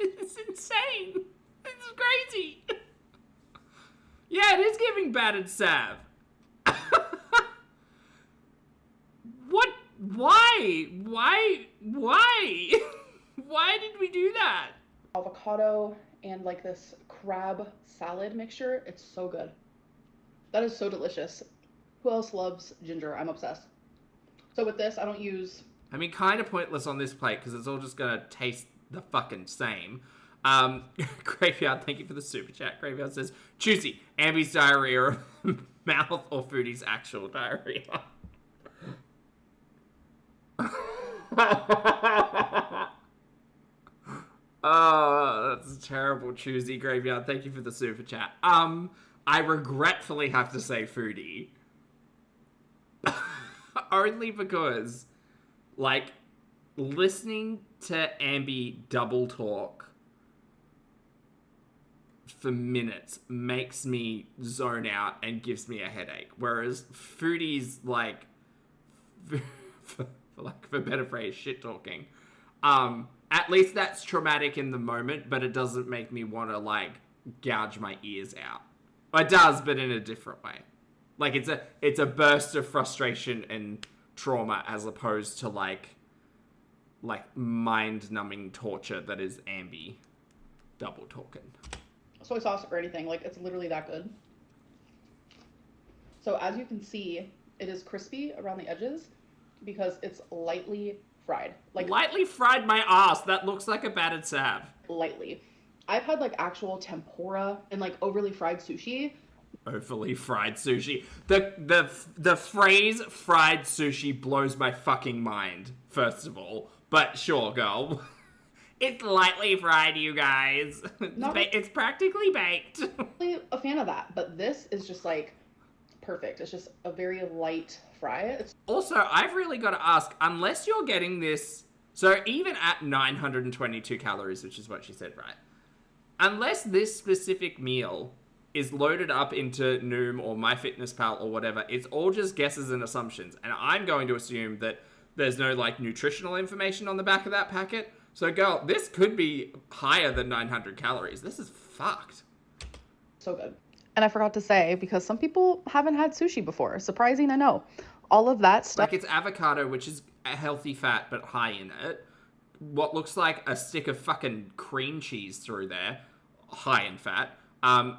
It's insane. This is crazy. Yeah, it is giving battered salve. What? Why? Why did we do that? avocado and like this crab salad mixture. It's so good. That is so delicious. Who else loves ginger? I'm obsessed. So with this, I don't use... I mean, kind of pointless on this plate because it's all just going to taste the fucking same. Graveyard, thank you for the super chat. Graveyard says, choosy, Ambi's diarrhea, mouth, or Foodie's actual diarrhea. Oh, that's terrible, choosy. Graveyard, thank you for the super chat. I regretfully have to say Foodie. Only because, like, listening to Ambi double talk for minutes makes me zone out and gives me a headache. Whereas Foodie's, like, for better phrase, shit talking. At least that's traumatic in the moment, but it doesn't make me want to, like, gouge my ears out. It does, but in a different way. Like, it's a burst of frustration and trauma as opposed to, like mind-numbing torture that is Ambi double talking. Soy sauce or anything, like, it's literally that good. So as you can see, it is crispy around the edges because it's lightly fried. Like, lightly fried my ass. That looks like a battered salve. Lightly. I've had, like, actual tempura and, like, overly fried sushi. Overly fried sushi. The phrase fried sushi blows my fucking mind, first of all. But sure, girl. It's lightly fried, you guys. It's practically baked. I'm really a fan of that, but this is just, like, perfect. It's just a very light fry. Also, I've really got to ask, unless you're getting this... So even at 922 calories, which is what she said, right? Unless this specific meal is loaded up into Noom or MyFitnessPal or whatever, it's all just guesses and assumptions. And I'm going to assume that there's no, like, nutritional information on the back of that packet. So, girl, this could be higher than 900 calories. This is fucked. So good. And I forgot to say, because some people haven't had sushi before. Surprising, I know. All of that stuff. Like, it's avocado, which is a healthy fat, but high in it. What looks like a stick of fucking cream cheese through there, high in fat.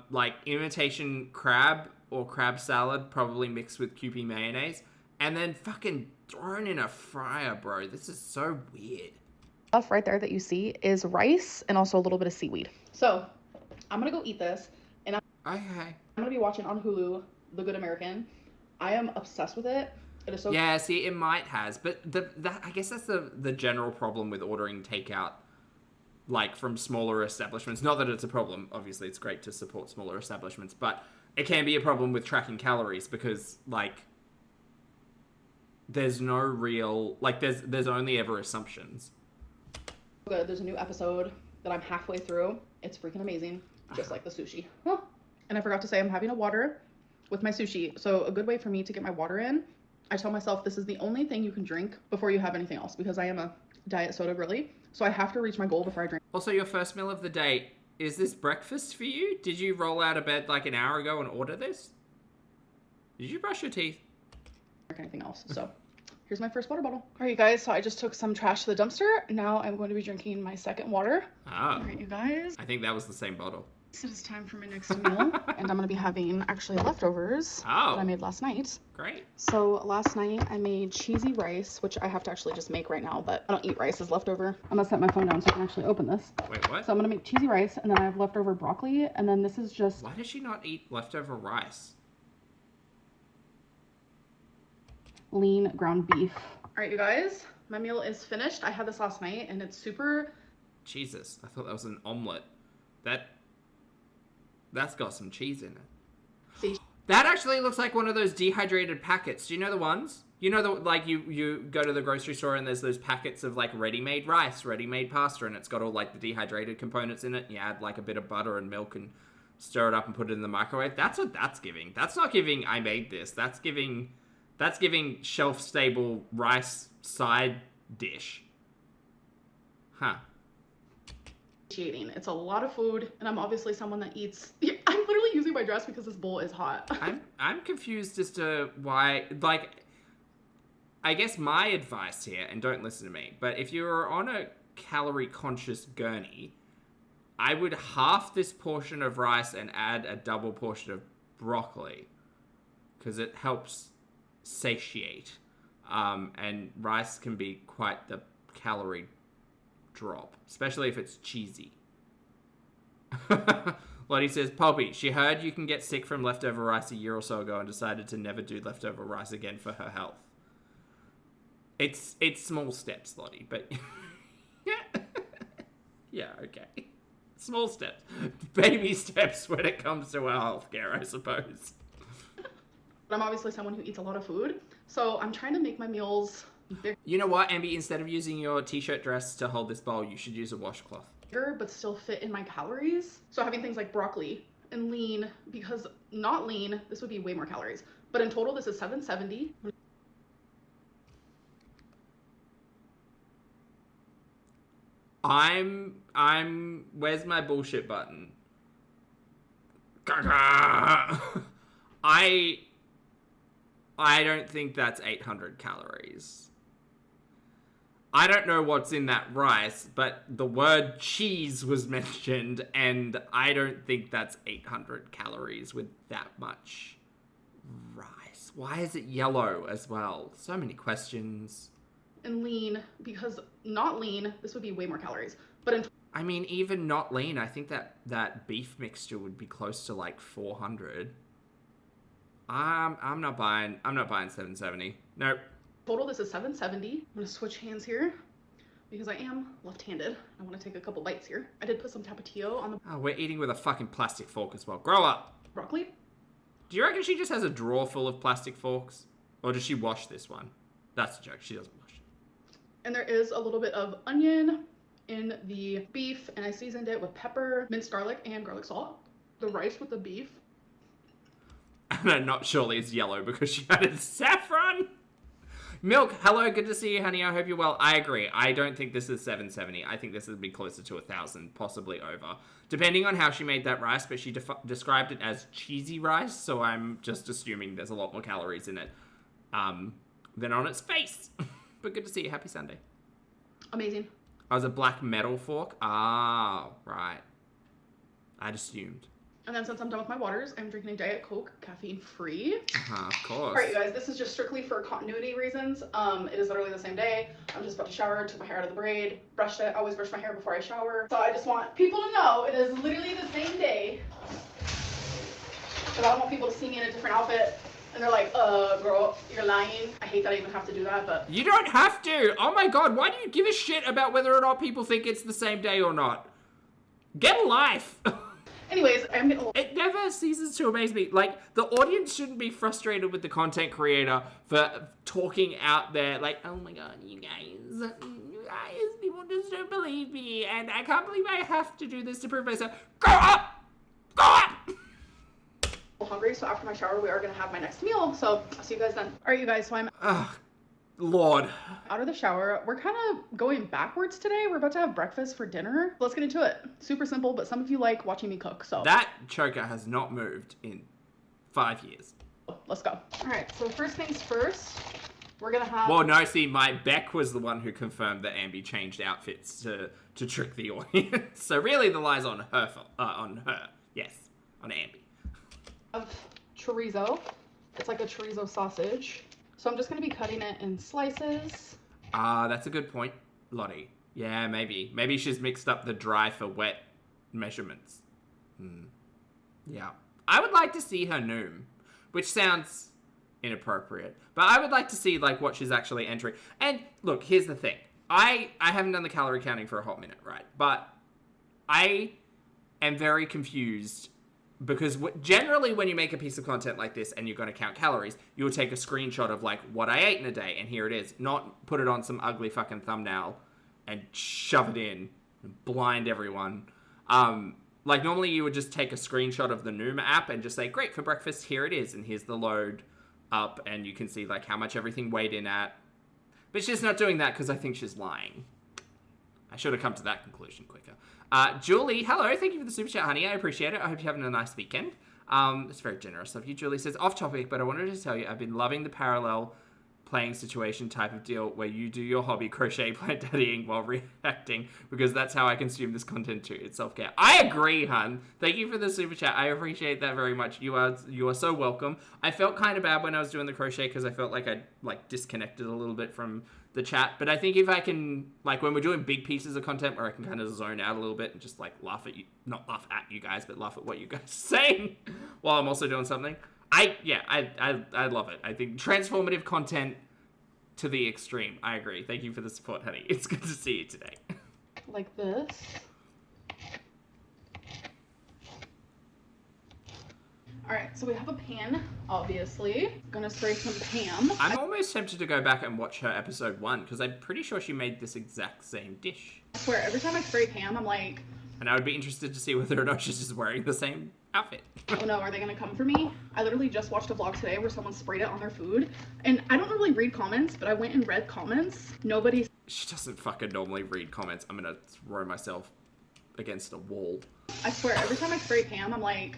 like imitation crab or crab salad, probably mixed with Kewpie mayonnaise, and then fucking thrown in a fryer, bro. This is so weird. Stuff right there that you see is rice and also a little bit of seaweed. So I'm gonna go eat this, and I'm gonna be watching on Hulu The Good American. I am obsessed with it. It is so Yeah, see, it might has, but I guess that's the general problem with ordering takeout, like from smaller establishments. Not that it's a problem. Obviously, it's great to support smaller establishments, but it can be a problem with tracking calories because, like, there's no real, like, there's only ever assumptions. good. There's a new episode that I'm halfway through. It's freaking amazing, just like the sushi. Huh. And I forgot to say I'm having a water with my sushi. So a good way for me to get my water in, I tell myself this is the only thing you can drink before you have anything else, because I am a diet soda girly. So I have to reach my goal before I drink. Also, your first meal of the day, is this breakfast for you? Did you roll out of bed like an hour ago and order this? Did you brush your teeth? Or anything else. So here's my first water bottle. All right, you guys. So I just took some trash to the dumpster. Now I'm going to be drinking my second water. Ah. All right, you guys. I think that was the same bottle. So it's time for my next meal. And I'm going to be having actually leftovers that I made last night. Great. So last night I made cheesy rice, which I have to actually just make right now, but I don't eat rice as leftover. I'm gonna set my phone down so I can actually open this. Wait, what? So I'm gonna make cheesy rice, and then I have leftover broccoli, and then this is just... Why does she not eat leftover rice? lean ground beef. All right, you guys, my meal is finished. I had this last night, and it's super... Jesus, I thought that was an omelet. That's got some cheese in it. See? That actually looks like one of those dehydrated packets. Do you know the ones? You know, like you go to the grocery store and there's those packets of like ready-made rice, ready-made pasta, and it's got all like the dehydrated components in it. You add like a bit of butter and milk and stir it up and put it in the microwave. That's what that's giving. That's not giving I made this. That's giving shelf-stable rice side dish. Huh. It's a lot of food, and I'm obviously someone that eats... I'm literally using my dress because this bowl is hot. I'm confused as to why, like, I guess my advice here, and don't listen to me, but if you're on a calorie-conscious gurney, I would half this portion of rice and add a double portion of broccoli, because it helps satiate, and rice can be quite the calorie drop, especially if it's cheesy. Lottie says, Poppy, she heard you can get sick from leftover rice a year or so ago and decided to never do leftover rice again for her health. It's small steps, Lottie, but yeah, okay. Small steps. Baby steps when it comes to our healthcare, I suppose. I'm obviously someone who eats a lot of food, so I'm trying to make my meals bigger. You know what, Ambi? Instead of using your t-shirt dress to hold this bowl, you should use a washcloth. But still fit in my calories. So having things like broccoli and lean, because not lean, this would be way more calories. But in total, this is 770. Where's my bullshit button? I don't think that's 800 calories. I don't know what's in that rice, but the word cheese was mentioned, and I don't think that's 800 calories with that much rice. Why is it yellow as well? So many questions. And lean, because not lean, this would be way more calories. But in I mean, even not lean, I think that beef mixture would be close to like 400. I'm not buying 770. Nope. total, this is 770. I'm gonna switch hands here because I am left-handed. I want to take a couple bites here. I did put some tapatio on the Oh, we're eating with a fucking plastic fork as well. Grow up. broccoli. Do you reckon she just has a drawer full of plastic forks? Or does she wash this one? That's a joke. She doesn't wash it. And there is a little bit of onion in the beef, and I seasoned it with pepper, minced garlic, and garlic salt. The rice with the beef. And not surely it's yellow because she added saffron. Milk, hello, good to see you, honey. I hope you're well. I agree. I don't think this is 770. I think this would be closer to 1,000, possibly over. Depending on how she made that rice, but she described it as cheesy rice, so I'm just assuming there's a lot more calories in it than on its face. But good to see you. Happy Sunday. Amazing. Oh, it was a black metal fork? Ah, right. I'd assumed. And then since I'm done with my waters, I'm drinking a Diet Coke, caffeine free. Of course. All right, you guys, this is just strictly for continuity reasons. It is literally the same day. I'm just about to shower, took my hair out of the braid, brushed it. I always brush my hair before I shower. So I just want people to know it is literally the same day. Because I don't want people to see me in a different outfit. And they're like, girl, you're lying. I hate that I even have to do that, but... You don't have to. Oh my god, why do you give a shit about whether or not people think it's the same day or not? Get a life. Anyways, I'm gonna... It never ceases to amaze me. Like, the audience shouldn't be frustrated with the content creator for talking out there, like, oh my god, you guys, people just don't believe me, and I can't believe I have to do this to prove myself. Go up! Go up! Hungry, so after my shower, we are gonna have my next meal, so I'll see you guys then. All right, you guys, so I'm Lord. out of the shower. We're kind of going backwards today. We're about to have breakfast for dinner. Let's get into it. Super simple, but some of you like watching me cook, so. That choker has not moved in 5 years. Let's go. All right, so first things first, we're gonna have... Well, no, see, my Beck was the one who confirmed that Ambi changed outfits to trick the audience. So really the lie's on her, on her. Yes, on Ambi. Of chorizo. It's like a chorizo sausage. So I'm just gonna be cutting it in slices. That's a good point, Lottie. Yeah, maybe. Maybe she's mixed up the dry for wet measurements. Yeah. I would like to see her noom, which sounds inappropriate. But I would like to see, like, what she's actually entering. And, look, here's the thing. I haven't done the calorie counting for a hot minute, right? But I am very confused because generally when you make a piece of content like this and you're going to count calories, you'll take a screenshot of, like, what I ate in a day, and here it is. Not put it on some ugly fucking thumbnail and shove it in and blind everyone. Like, normally you would just take a screenshot of the Noom app and just say, great, for breakfast, here it is, and here's the load up, and you can see, like, how much everything weighed in at. But she's not doing that because I think she's lying. I should have come to that conclusion quicker. Julie, hello. Thank you for the super chat, honey. I appreciate it. I hope you're having a nice weekend. It's very generous of you. Julie says, off topic, but I wanted to tell you, I've been loving the parallel playing situation type of deal where you do your hobby, crochet, plant daddying while reacting, because that's how I consume this content too. It's self-care. I agree, hun. Thank you for the super chat. I appreciate that very much. You are so welcome. I felt kind of bad when I was doing the crochet because I felt like I disconnected a little bit from the chat, but I think if I can, like, when we're doing big pieces of content where I can kind of zone out a little bit and just, like, laugh at you, not laugh at you guys, but laugh at what you guys are saying while I'm also doing something, I love it. I think transformative content to the extreme. I agree. Thank you for the support, honey. It's good to see you today. Like this. All right, so we have a pan, obviously. I'm gonna spray some Pam. I'm almost tempted to go back and watch her episode 1, because I'm pretty sure she made this exact same dish. I swear, every time I spray Pam, I'm like... And I would be interested to see whether or not she's just wearing the same outfit. Oh no, are they gonna come for me? I literally just watched a vlog today where someone sprayed it on their food. And I don't really read comments, but I went and read comments. Nobody... She doesn't fucking normally read comments. I'm gonna throw myself against a wall. I swear, every time I spray Pam, I'm like...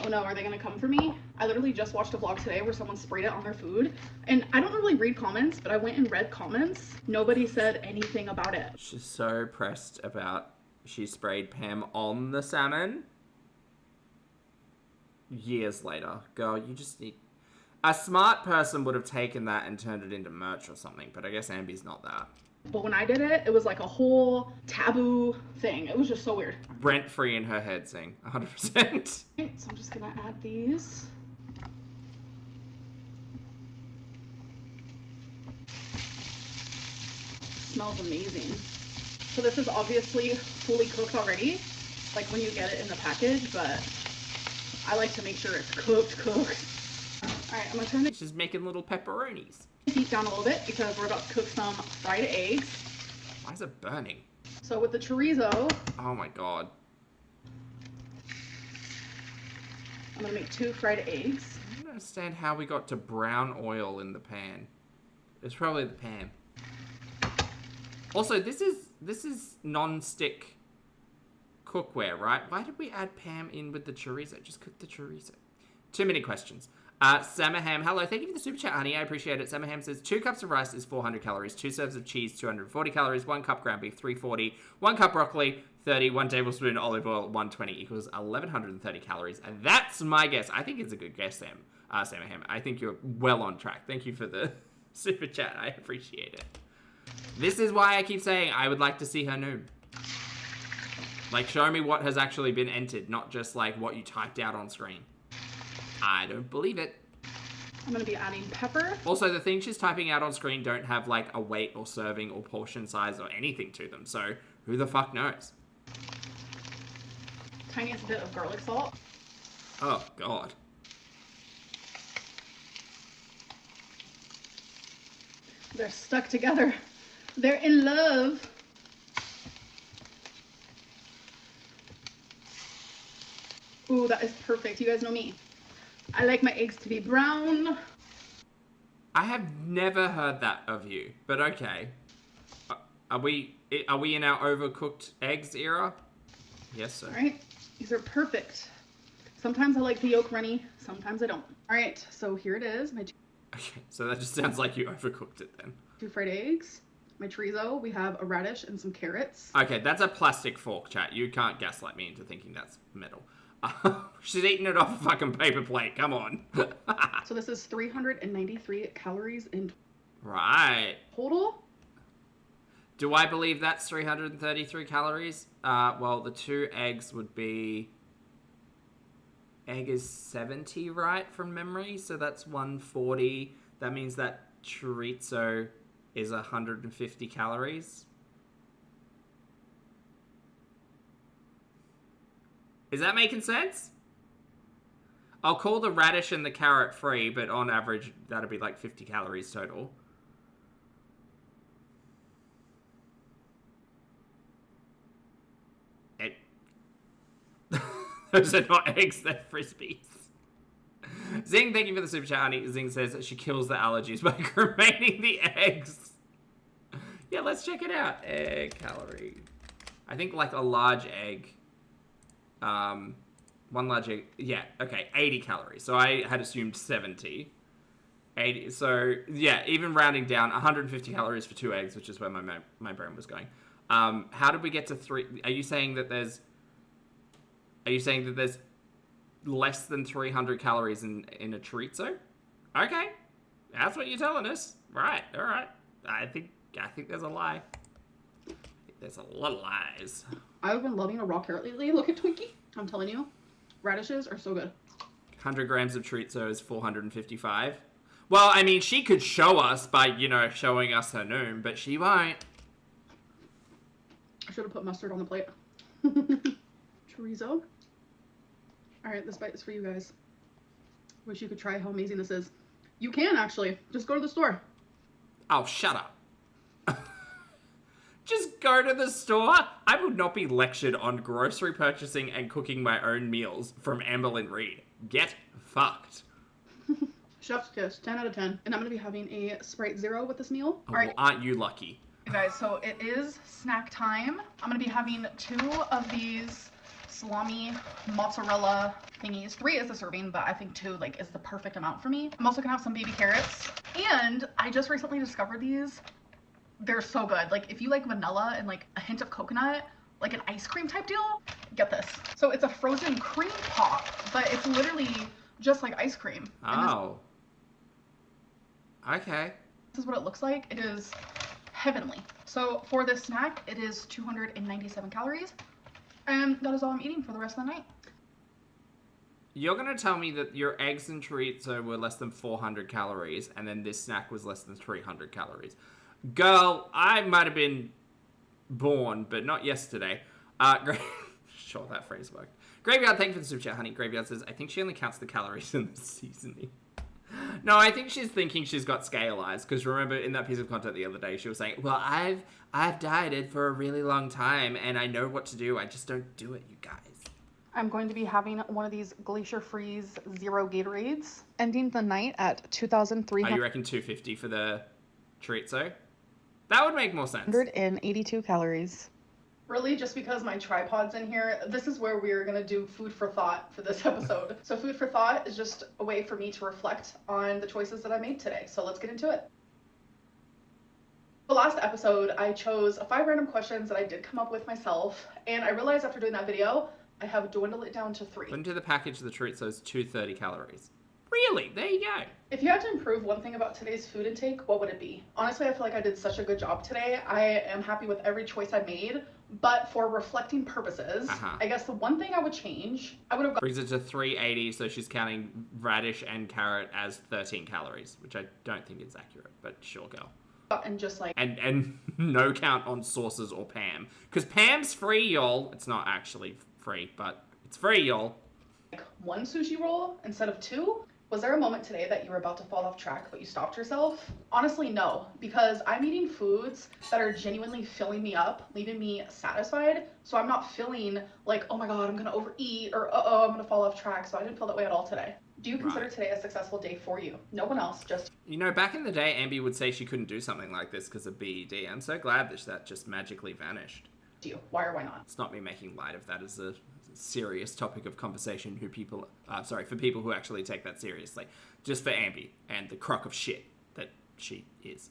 Oh no, are they gonna come for me? I literally just watched a vlog today where someone sprayed it on their food. And I don't really read comments, but I went and read comments. Nobody said anything about it. She's so pressed about she sprayed Pam on the salmon. Years later. Girl, you just need... A smart person would have taken that and turned it into merch or something, but I guess Ambi's not that. But when I did it, it was like a whole taboo thing. It was just so weird. Rent-free in her head, saying 100%. Okay, so I'm just gonna add these. Smells amazing. So this is obviously fully cooked already, like when you get it in the package, but I like to make sure it's cooked. All right, I'm gonna turn it. She's making little pepperonis. Heat down a little bit because we're about to cook some fried eggs. Why is it burning? So with the chorizo, Oh my god. I'm gonna make 2 fried eggs. I don't understand how we got to brown oil in the pan. It's probably the pan. Also, this is non-stick cookware, right? Why did we add Pam in with the chorizo? Just cook the chorizo. Too many questions. Samaham, hello, thank you for the super chat, honey. I appreciate it. Samaham says 2 cups of rice is 400 calories, 2 serves of cheese, 240 calories, 1 cup ground beef, 340, 1 cup broccoli, 30, 1 tablespoon olive oil, 120 equals 1130 calories. And that's my guess. I think it's a good guess, Sam. Sam Ham. I think you're well on track. Thank you for the super chat. I appreciate it. This is why I keep saying I would like to see her noom. Like, show me what has actually been entered, not just like what you typed out on screen. I don't believe it. I'm gonna be adding pepper. Also, the things she's typing out on screen don't have like a weight or serving or portion size or anything to them. So who the fuck knows? Tiniest bit of garlic salt. Oh, God. They're stuck together. They're in love. Ooh, that is perfect. You guys know me. I like my eggs to be brown. I have never heard that of you, but okay. Are we in our overcooked eggs era? Yes, sir. All right, these are perfect. Sometimes I like the yolk runny, sometimes I don't. All right, so here it is. My Okay, so that just sounds like you overcooked it then. 2 fried eggs. My chorizo. We have a radish and some carrots. Okay, that's a plastic fork, chat. You can't gaslight me into thinking that's metal. She's eating it off a fucking paper plate. Come on. So this is 393 calories in Right. total. Do I believe that's 333 calories? Well, the 2 eggs would be... Egg is 70, right, from memory? So that's 140. That means that chorizo is 150 calories. Is that making sense? I'll call the radish and the carrot free, but on average, that'll be like 50 calories total. Those are not eggs, they're frisbees. Zing, thank you for the super chat, honey. Zing says that she kills the allergies by cremating the eggs. Yeah, let's check it out. Egg calorie. I think like a large egg. One large egg. Yeah, okay, 80 calories. So I had assumed 70. 80. So yeah, even rounding down, 150 calories for 2 eggs, which is where my brain was going. How did we get to 3? Are you saying that there's less than 300 calories in a chorizo? Okay, that's what you're telling us. Right, all right. I think there's a lie. I think there's a lot of lies. I've been loving a raw carrot lately. Look at Twinkie. I'm telling you, radishes are so good. 100 grams of chorizo is 455. Well, I mean, she could show us by, showing us her noom, but she won't. I should have put mustard on the plate. Chorizo. All right, this bite is for you guys. Wish you could try how amazing this is. You can, actually. Just go to the store. Oh, shut up. Just go to the store? I would not be lectured on grocery purchasing and cooking my own meals from Amberlynn Reid. Get fucked. Chef's kiss, 10 out of 10. And I'm going to be having a Sprite Zero with this meal. Oh, well, aren't you lucky? You guys, so it is snack time. I'm going to be having 2 of these salami mozzarella thingies. 3 is the serving, but I think 2 is the perfect amount for me. I'm also gonna have some baby carrots, and I just recently discovered these. They're so good. If you like vanilla and a hint of coconut, like an ice cream type deal, get this. So it's a frozen cream pop, but it's literally just like ice cream. Oh. Okay. This is what it looks like. It is heavenly. So for this snack, it is 297 calories. And that is all I'm eating for the rest of the night. You're going to tell me that your eggs and chorizo were less than 400 calories, and then this snack was less than 300 calories. Girl, I might have been born, but not yesterday. Sure, that phrase worked. Graveyard, thank you for the super chat, honey. Graveyard says, I think she only counts the calories in the seasoning. No, I think she's thinking she's got scale eyes, because remember in that piece of content the other day, she was saying, well, I've dieted for a really long time, and I know what to do. I just don't do it, you guys. I'm going to be having one of these Glacier Freeze Zero Gatorades, ending the night at 2,300. Oh, you reckon 250 for the chorizo? That would make more sense. 182 calories. Really, just because my tripod's in here, this is where we're going to do food for thought for this episode. So food for thought is just a way for me to reflect on the choices that I made today. So let's get into it. The last episode, I chose 5 random questions that I did come up with myself, and I realized after doing that video, I have dwindled it down to 3. Into the package of the treat says 230 calories. Really? There you go. If you had to improve one thing about today's food intake, what would it be? Honestly, I feel like I did such a good job today. I am happy with every choice I made, but for reflecting purposes, I guess the one thing I would change, I would have brings it to 380, so she's counting radish and carrot as 13 calories, which I don't think is accurate, but sure, girl. And just like and no count on sauces or Pam, because Pam's free, y'all. It's not actually free, but it's free, y'all. Like 1 sushi roll instead of 2. Was there a moment today that you were about to fall off track but you stopped yourself? Honestly, no, because I'm eating foods that are genuinely filling me up, leaving me satisfied, so I'm not feeling like, oh my god, I'm gonna overeat, or uh-oh, I'm gonna fall off track. So I didn't feel that way at all today. Do you consider today a successful day for you? No one else, just... You know, back in the day, Ambi would say she couldn't do something like this because of BED. I'm so glad that just magically vanished. You. Why or why not? It's not me making light of that as a serious topic of conversation for people who actually take that seriously. Just for Ambi and the crock of shit that she is.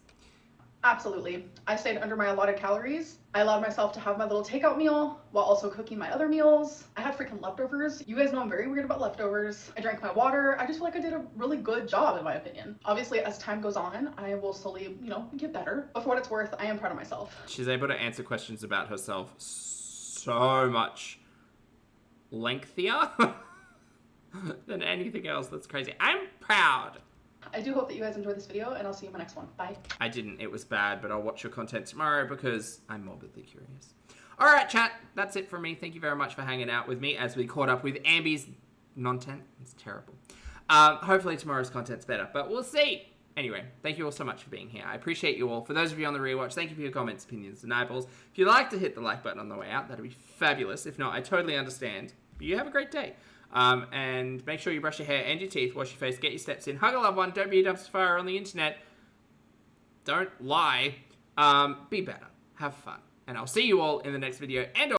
Absolutely. I stayed under my allotted calories. I allowed myself to have my little takeout meal while also cooking my other meals. I had freaking leftovers. You guys know I'm very weird about leftovers. I drank my water. I just feel like I did a really good job in my opinion. Obviously, as time goes on, I will slowly, get better. But for what it's worth, I am proud of myself. She's able to answer questions about herself so much lengthier than anything else. That's crazy. I'm proud. I do hope that you guys enjoyed this video, and I'll see you in my next one. Bye. I didn't. It was bad, but I'll watch your content tomorrow because I'm morbidly curious. All right, chat. That's it from me. Thank you very much for hanging out with me as we caught up with Ambi's content. It's terrible. Hopefully tomorrow's content's better, but we'll see. Anyway, thank you all so much for being here. I appreciate you all. For those of you on the rewatch, thank you for your comments, opinions, and eyeballs. If you'd like to hit the like button on the way out, that'd be fabulous. If not, I totally understand. But you have a great day. And make sure you brush your hair and your teeth, wash your face, get your steps in, hug a loved one, don't be a dumpster fire on the internet, don't lie, be better, have fun, and I'll see you all in the next video, and